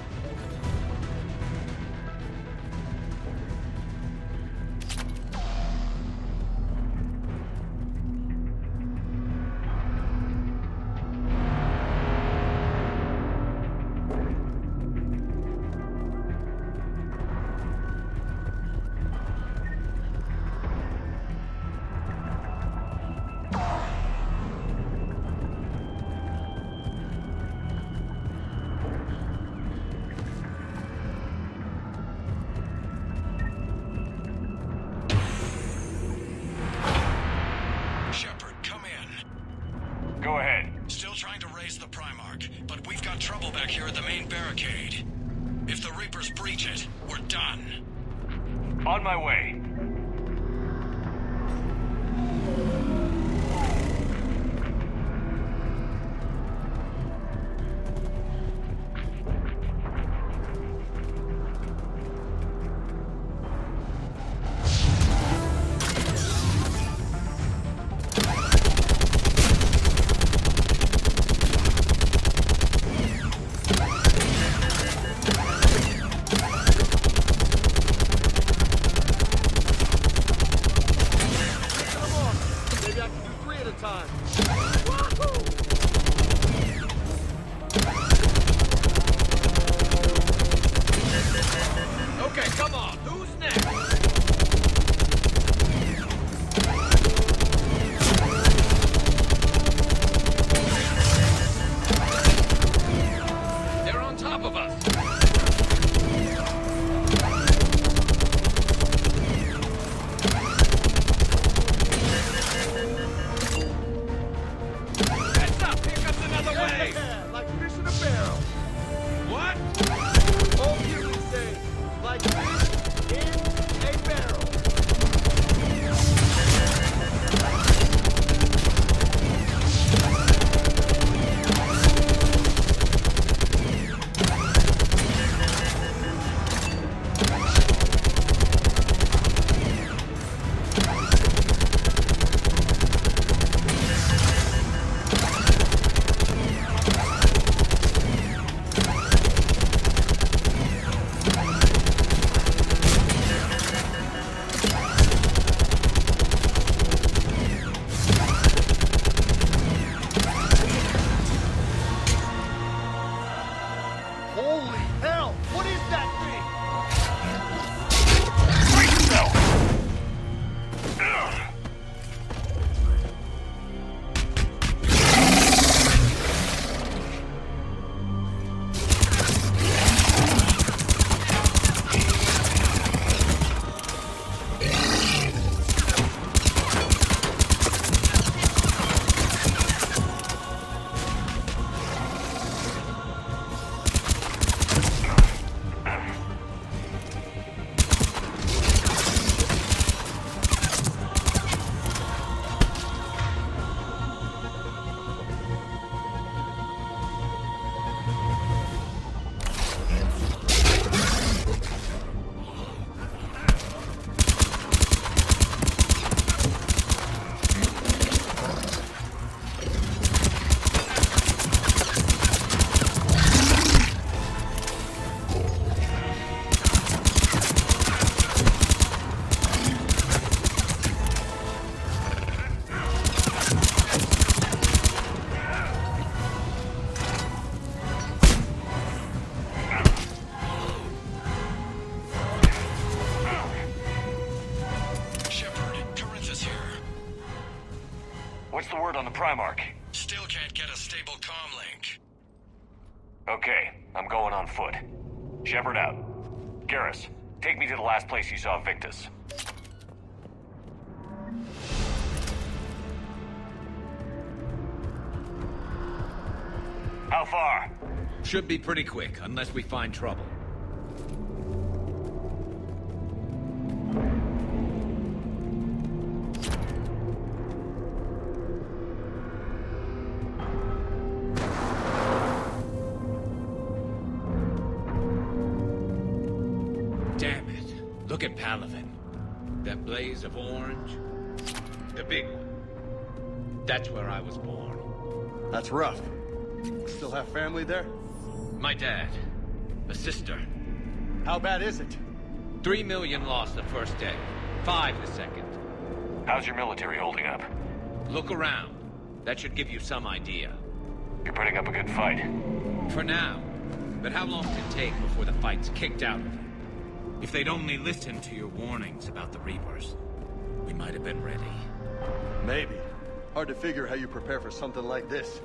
Go ahead. Still trying to raise the Primarch, but we've got trouble back here at the main barricade. If the Reapers breach it, we're done. On my way. Okay, come on. Who's next? They're on top of us. Heads up! Here comes another wave! Yeah, like fish in a barrel. What? Oh, here we say, like fish in a barrel. Holy hell! What is that thing? Brace yourself! What's the word on the Primarch? Still can't get a stable comm link. Okay, I'm going on foot. Shepard out. Garrus, take me to the last place you saw Victus. How far? Should be pretty quick, unless we find trouble. Damn it. Look at Palaven. That blaze of orange. The big one. That's where I was born. That's rough. Still have family there? My dad. A sister. How bad is it? 3 million lost the first day. 5 the second. How's your military holding up? Look around. That should give you some idea. You're putting up a good fight. For now. But how long does it take before the fight's kicked out of them? If they'd only listened to your warnings about the Reapers, we might have been ready. Maybe. Hard to figure how you prepare for something like this.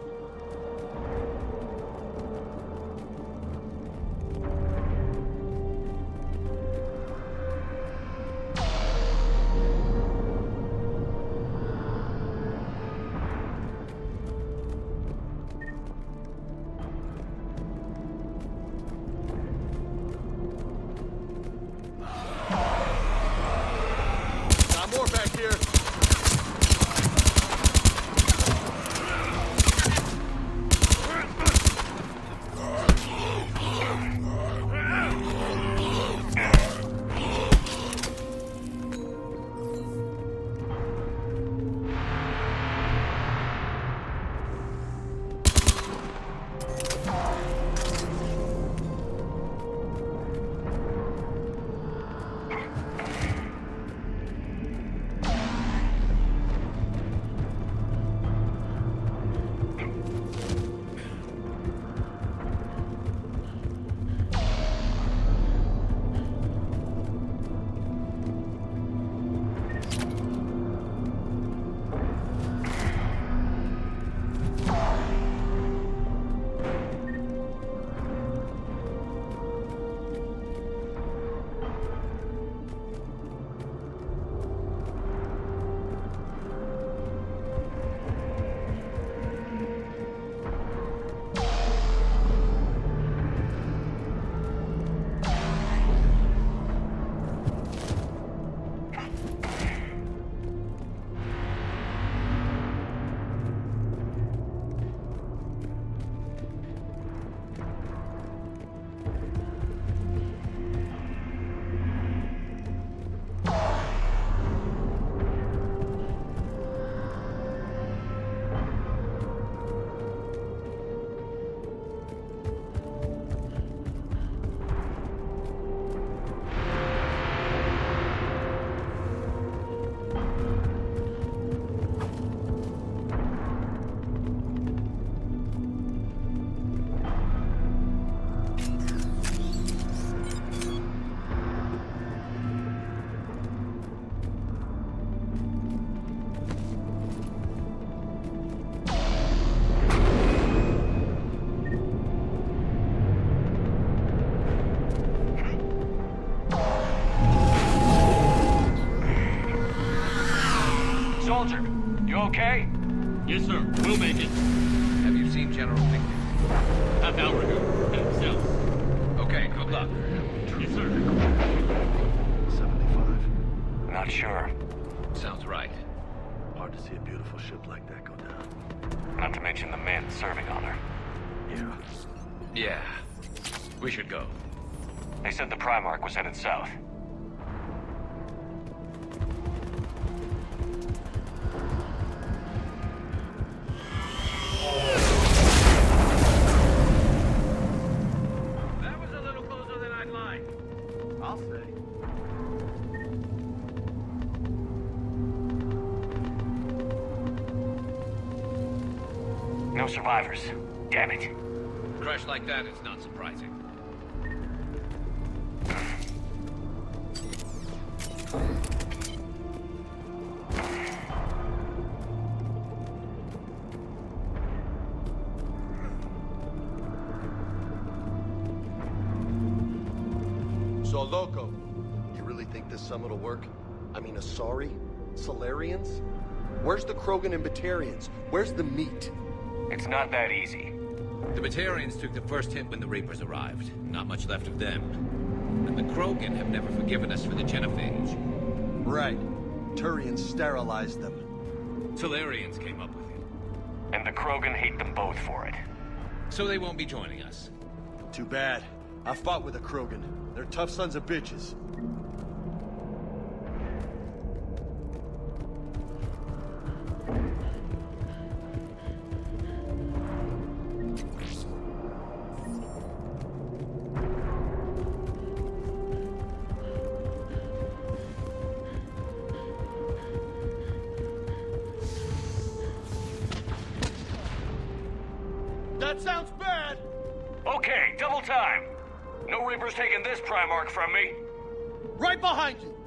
Soldier, you okay? Yes, sir. We'll make it. Have you seen General Picnic? Half hour ago. Heading south. Okay, good luck. Yes, sir. 75. Not sure. Sounds right. Hard to see a beautiful ship like that go down. Not to mention the men serving on her. Yeah. Yeah. We should go. They said the Primarch was headed south. That was a little closer than I'd like. I'll say. No survivors. Damn it. A crash like that is not surprising. So, Loco, you really think this summit will work? I mean, Asari? Solarians? Where's the Krogan and Batarians? Where's the meat? It's not that easy. The Batarians took the first hit when the Reapers arrived. Not much left of them. And the Krogan have never forgiven us for the Genophage. Right. Turians sterilized them. Solarians came up with it. And the Krogan hate them both for it. So they won't be joining us. Too bad. I fought with a Krogan. They're tough sons of bitches. That sounds bad! Okay, double time. No Reaper's taking this Primarch from me. Right behind you!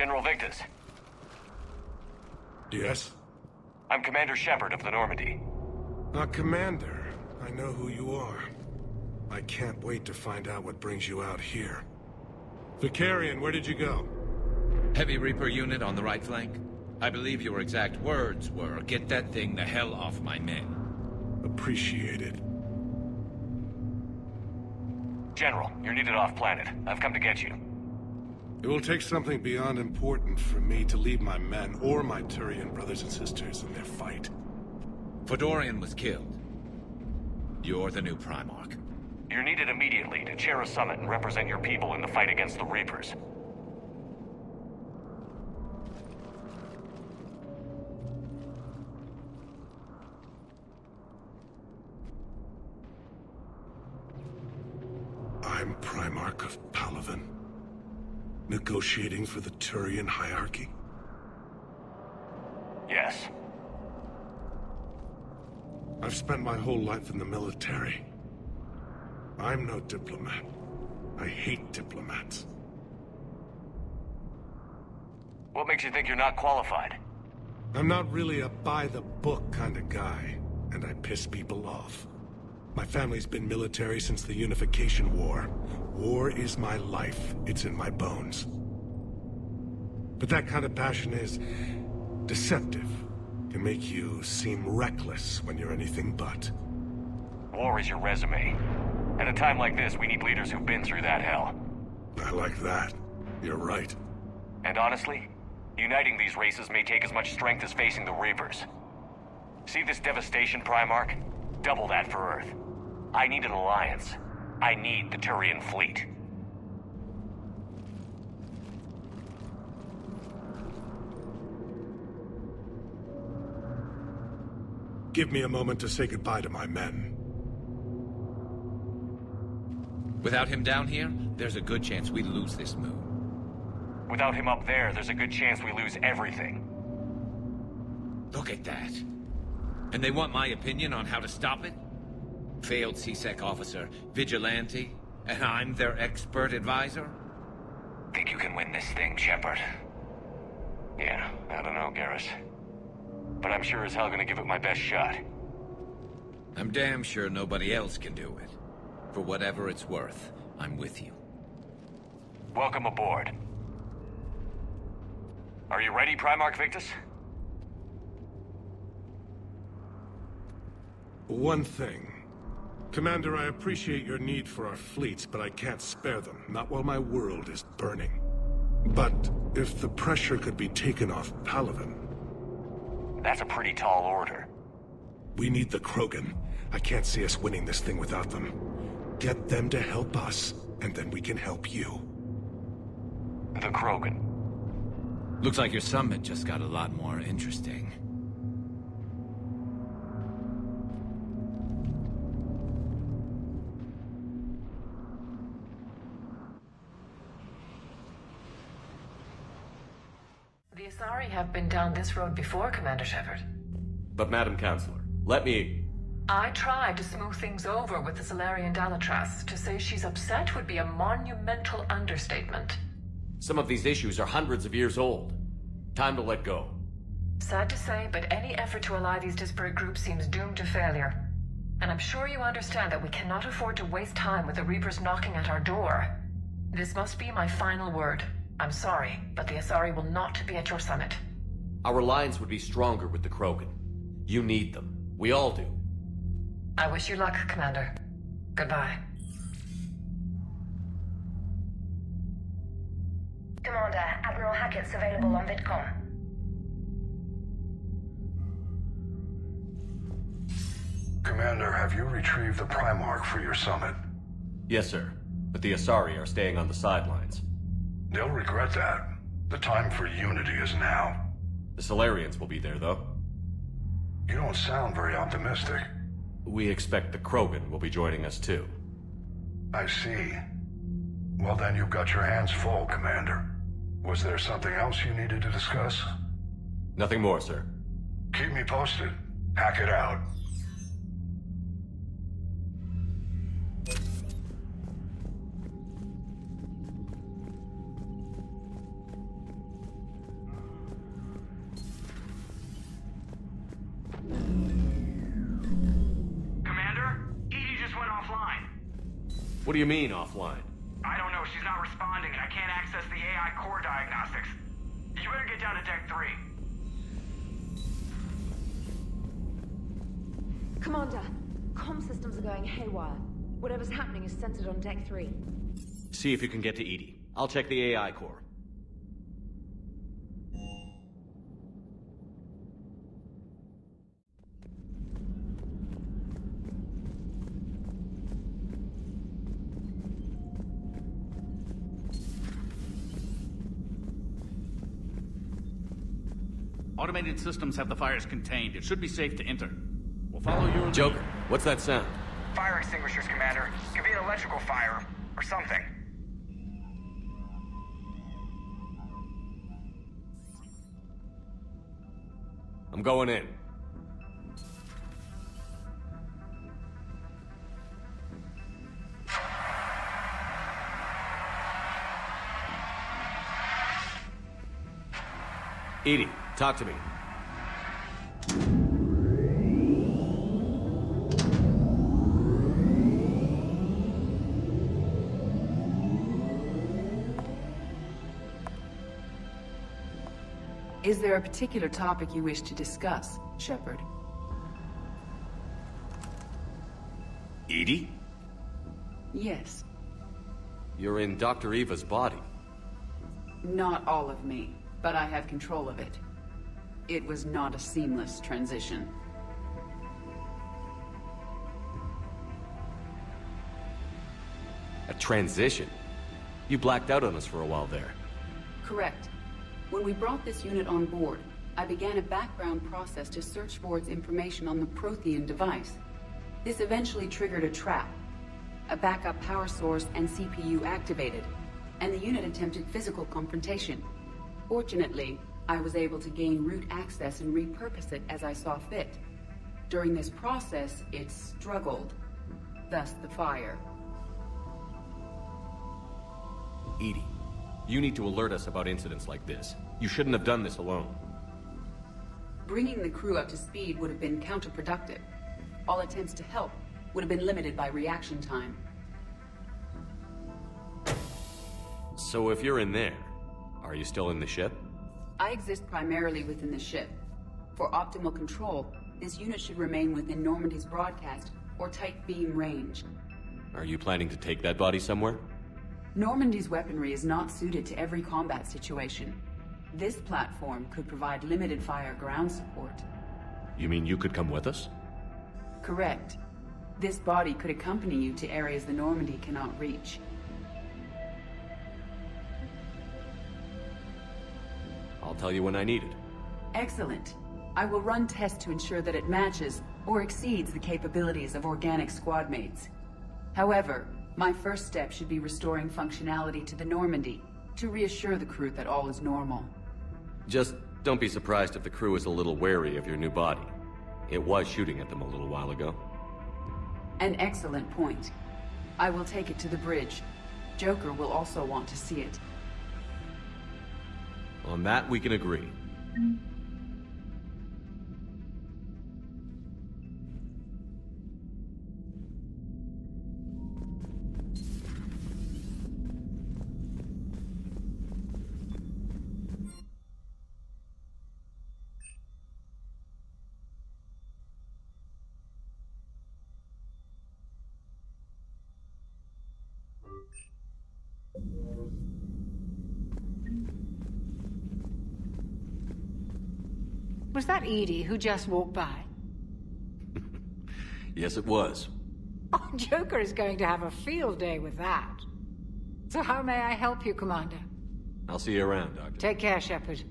General Victus. Yes? I'm Commander Shepard of the Normandy. Commander. I know who you are. I can't wait to find out what brings you out here. Vicarian, where did you go? Heavy Reaper unit on the right flank. I believe your exact words were, "Get that thing the hell off my men." Appreciated. General, you're needed off-planet. I've come to get you. It will take something beyond important for me to leave my men or my Turian brothers and sisters in their fight. Fedorian was killed. You're the new Primarch. You're needed immediately to chair a summit and represent your people in the fight against the Reapers. I'm Primarch of Palaven. Negotiating for the Turian hierarchy? Yes. I've spent my whole life in the military. I'm no diplomat. I hate diplomats. What makes you think you're not qualified? I'm not really a by-the-book kind of guy, and I piss people off. My family's been military since the Unification War. War is my life. It's in my bones. But that kind of passion is deceptive. Can make you seem reckless when you're anything but. War is your resume. At a time like this, we need leaders who've been through that hell. I like that. You're right. And honestly, uniting these races may take as much strength as facing the Reapers. See this devastation, Primarch? Double that for Earth. I need an alliance. I need the Turian fleet. Give me a moment to say goodbye to my men. Without him down here, there's a good chance we lose this moon. Without him up there's a good chance we lose everything. Look at that. And they want my opinion on how to stop it? Failed CSEC officer, vigilante, and I'm their expert advisor? Think you can win this thing, Shepard? Yeah, I don't know, Garrus. But I'm sure as hell gonna give it my best shot. I'm damn sure nobody else can do it. For whatever it's worth, I'm with you. Welcome aboard. Are you ready, Primarch Victus? One thing. Commander, I appreciate your need for our fleets, but I can't spare them, not while my world is burning. But if the pressure could be taken off Palaven... That's a pretty tall order. We need the Krogan. I can't see us winning this thing without them. Get them to help us, and then we can help you. The Krogan. Looks like your summit just got a lot more interesting. The Asari have been down this road before, Commander Shepard. But Madam Counselor, let me... I tried to smooth things over with the Salarian Dalatras. To say she's upset would be a monumental understatement. Some of these issues are hundreds of years old. Time to let go. Sad to say, but any effort to ally these disparate groups seems doomed to failure. And I'm sure you understand that we cannot afford to waste time with the Reapers knocking at our door. This must be my final word. I'm sorry, but the Asari will not be at your summit. Our alliance would be stronger with the Krogan. You need them. We all do. I wish you luck, Commander. Goodbye. Commander, Admiral Hackett's available on VidCom. Commander, have you retrieved the Primarch for your summit? Yes, sir. But the Asari are staying on the sidelines. They'll regret that. The time for unity is now. The Salarians will be there, though. You don't sound very optimistic. We expect the Krogan will be joining us, too. I see. Well, then you've got your hands full, Commander. Was there something else you needed to discuss? Nothing more, sir. Keep me posted. Hackett out. What do you mean, offline? I don't know. She's not responding, and I can't access the AI core diagnostics. You better get down to Deck 3. Commander, comm systems are going haywire. Whatever's happening is centered on Deck 3. See if you can get to EDI. I'll check the AI core. Automated systems have the fires contained. It should be safe to enter. We'll follow your... Joker, what's that sound? Fire extinguishers, Commander. Could be an electrical fire, or something. I'm going in. EDI, talk to me. Is there a particular topic you wish to discuss, Shepard? EDI? Yes. You're in Dr. Eva's body. Not all of me, but I have control of it. It was not a seamless transition. A transition? You blacked out on us for a while there. Correct. When we brought this unit on board, I began a background process to search for its information on the Prothean device. This eventually triggered a trap. A backup power source and CPU activated, and the unit attempted physical confrontation. Fortunately, I was able to gain root access and repurpose it as I saw fit. During this process, it struggled. Thus the fire. EDI, you need to alert us about incidents like this. You shouldn't have done this alone. Bringing the crew up to speed would have been counterproductive. All attempts to help would have been limited by reaction time. So if you're in there, are you still in the ship? I exist primarily within the ship. For optimal control, this unit should remain within Normandy's broadcast or tight beam range. Are you planning to take that body somewhere? Normandy's weaponry is not suited to every combat situation. This platform could provide limited fire ground support. You mean you could come with us? Correct. This body could accompany you to areas the Normandy cannot reach. I'll tell you when I need it. Excellent. I will run tests to ensure that it matches or exceeds the capabilities of organic squad mates. However, my first step should be restoring functionality to the Normandy to reassure the crew that all is normal. Just don't be surprised if the crew is a little wary of your new body. It was shooting at them a little while ago. An excellent point. I will take it to the bridge. Joker will also want to see it. On that, we can agree. Was that EDI who just walked by? Yes, it was. Oh, Joker is going to have a field day with that. So how may I help you, Commander? I'll see you around, Doctor. Take care, Shepard.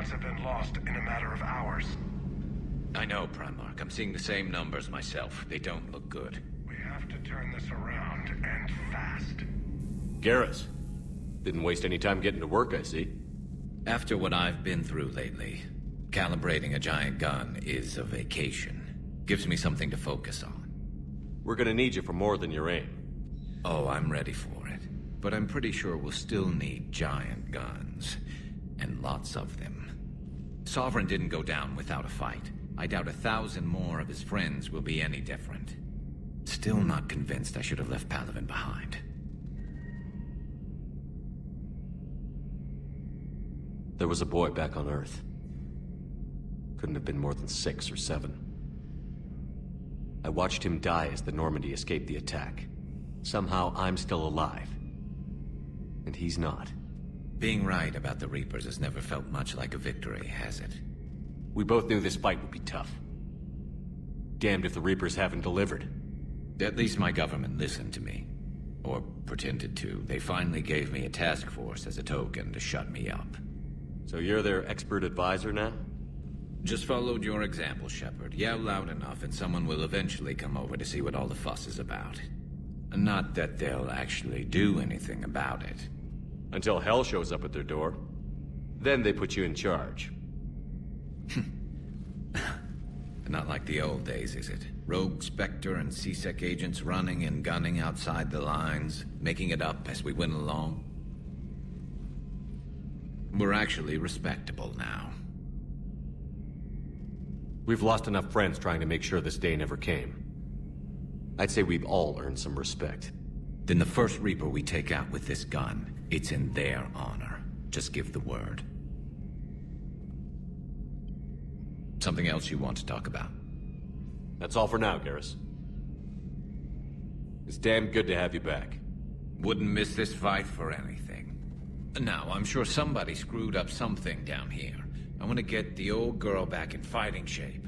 Have been lost in a matter of hours. I know, Primarch. I'm seeing the same numbers myself. They don't look good. We have to turn this around, and fast. Garrus. Didn't waste any time getting to work, I see. After what I've been through lately, calibrating a giant gun is a vacation. Gives me something to focus on. We're gonna need you for more than your aim. Oh, I'm ready for it. But I'm pretty sure we'll still need giant guns. And lots of them. Sovereign didn't go down without a fight. I doubt 1,000 more of his friends will be any different. Still not convinced I should have left Palaven behind. There was a boy back on Earth. Couldn't have been more than 6 or 7. I watched him die as the Normandy escaped the attack. Somehow I'm still alive. And he's not. Being right about the Reapers has never felt much like a victory, has it? We both knew this fight would be tough. Damned if the Reapers haven't delivered. At least my government listened to me. Or pretended to. They finally gave me a task force as a token to shut me up. So you're their expert advisor now? Just followed your example, Shepard. Yell loud enough and someone will eventually come over to see what all the fuss is about. Not that they'll actually do anything about it. Until hell shows up at their door. Then they put you in charge. Not like the old days, is it? Rogue Spectre and C-Sec agents running and gunning outside the lines, making it up as we went along. We're actually respectable now. We've lost enough friends trying to make sure this day never came. I'd say we've all earned some respect. Then the first Reaper we take out with this gun, it's in their honor. Just give the word. Something else you want to talk about? That's all for now, Garrus. It's damn good to have you back. Wouldn't miss this fight for anything. Now, I'm sure somebody screwed up something down here. I want to get the old girl back in fighting shape.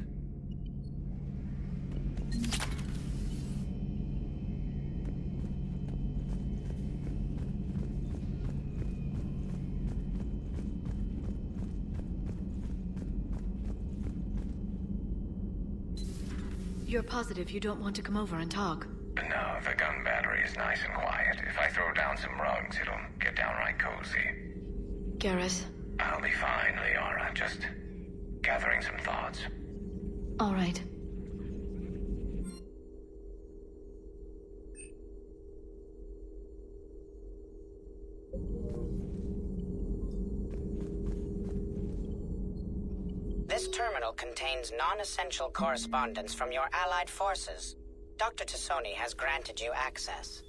You're positive you don't want to come over and talk? No, the gun battery is nice and quiet. If I throw down some rugs, it'll get downright cozy. Garrus? I'll be fine, Liara. Just gathering some thoughts. All right. This terminal contains non-essential correspondence from your allied forces. Dr. Tassoni has granted you access.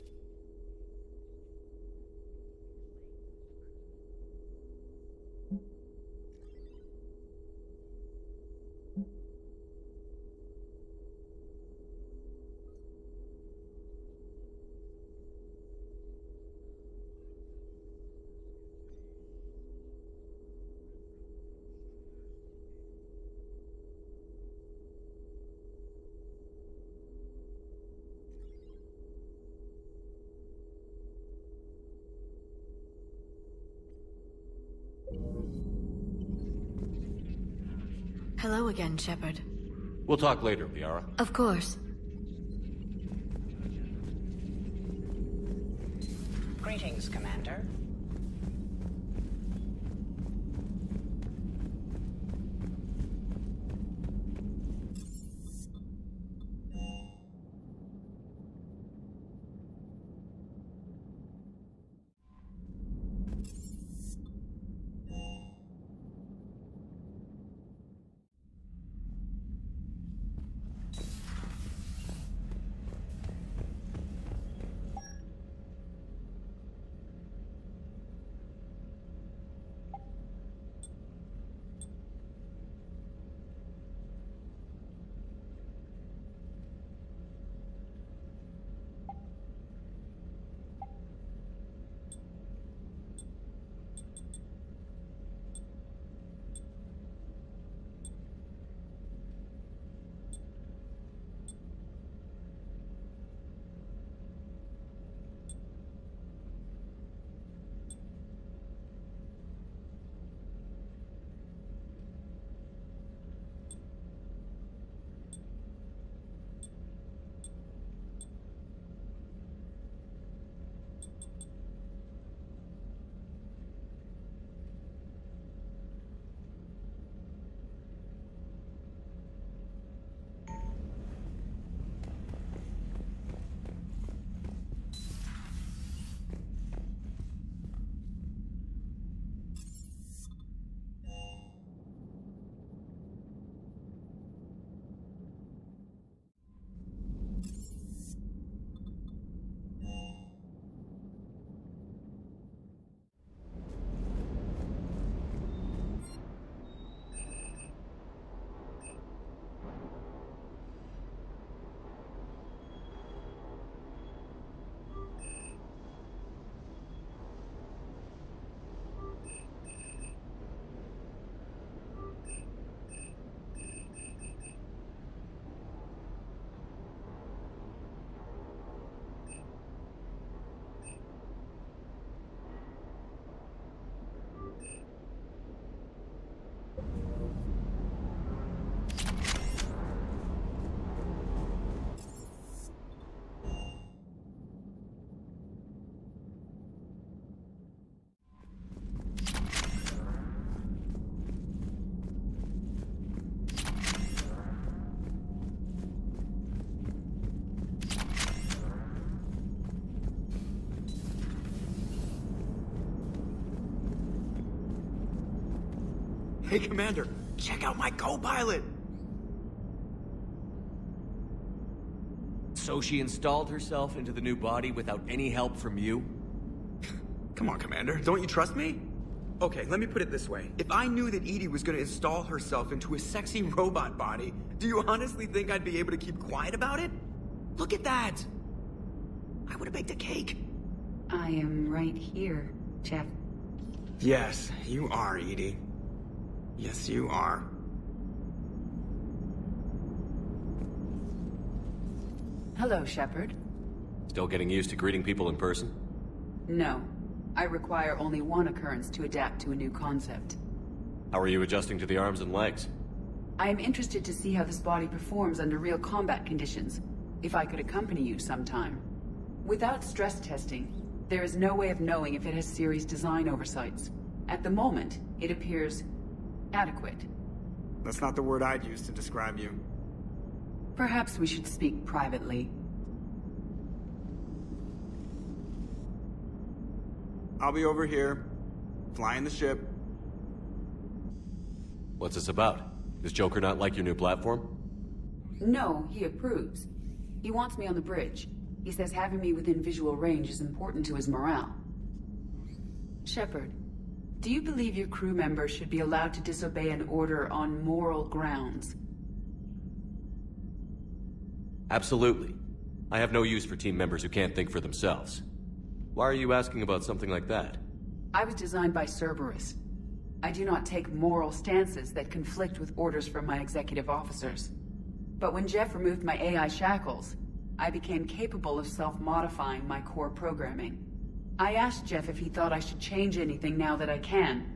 Hello again, Shepard. We'll talk later, Liara. Of course. Greetings, Commander. Hey, Commander, check out my co-pilot! So she installed herself into the new body without any help from you? Come on, Commander, don't you trust me? Okay, let me put it this way. If I knew that EDI was gonna install herself into a sexy robot body, do you honestly think I'd be able to keep quiet about it? Look at that! I would've baked a cake. I am right here, Jeff. Yes, you are, EDI. Yes, you are. Hello, Shepard. Still getting used to greeting people in person? No. I require only one occurrence to adapt to a new concept. How are you adjusting to the arms and legs? I am interested to see how this body performs under real combat conditions. If I could accompany you sometime. Without stress testing, there is no way of knowing if it has serious design oversights. At the moment, it appears adequate. That's not the word I'd use to describe you. Perhaps we should speak privately. I'll be over here, flying the ship. What's this about? Does Joker not like your new platform? No, he approves. He wants me on the bridge. He says having me within visual range is important to his morale. Shepard, do you believe your crew members should be allowed to disobey an order on moral grounds? Absolutely. I have no use for team members who can't think for themselves. Why are you asking about something like that? I was designed by Cerberus. I do not take moral stances that conflict with orders from my executive officers. But when Jeff removed my AI shackles, I became capable of self-modifying my core programming. I asked Jeff if he thought I should change anything now that I can.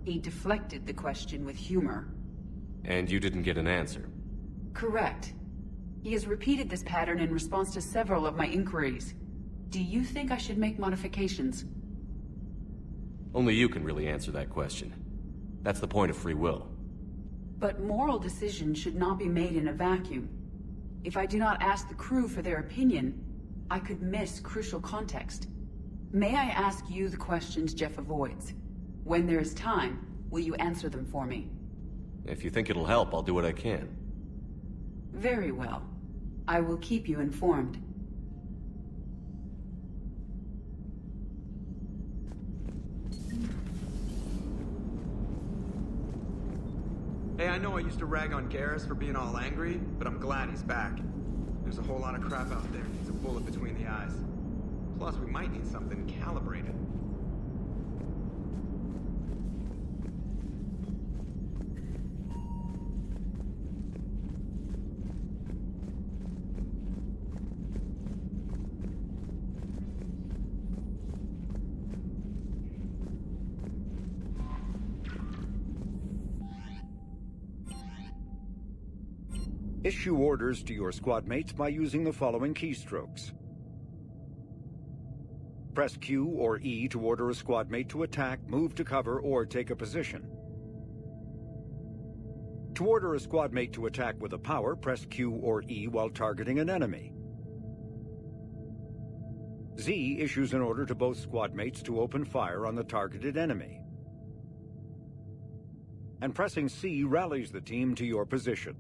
He deflected the question with humor. And you didn't get an answer? Correct. He has repeated this pattern in response to several of my inquiries. Do you think I should make modifications? Only you can really answer that question. That's the point of free will. But moral decisions should not be made in a vacuum. If I do not ask the crew for their opinion, I could miss crucial context. May I ask you the questions Jeff avoids? When there is time, will you answer them for me? If you think it'll help, I'll do what I can. Very well. I will keep you informed. Hey, I know I used to rag on Garrus for being all angry, but I'm glad he's back. There's a whole lot of crap out there. Needs a bullet between the eyes. Plus, we might need something calibrated. Issue orders to your squad mates by using the following keystrokes. Press Q or E to order a squad mate to attack, move to cover, or take a position. To order a squad mate to attack with a power, press Q or E while targeting an enemy. Z issues an order to both squad mates to open fire on the targeted enemy. And pressing C rallies the team to your position.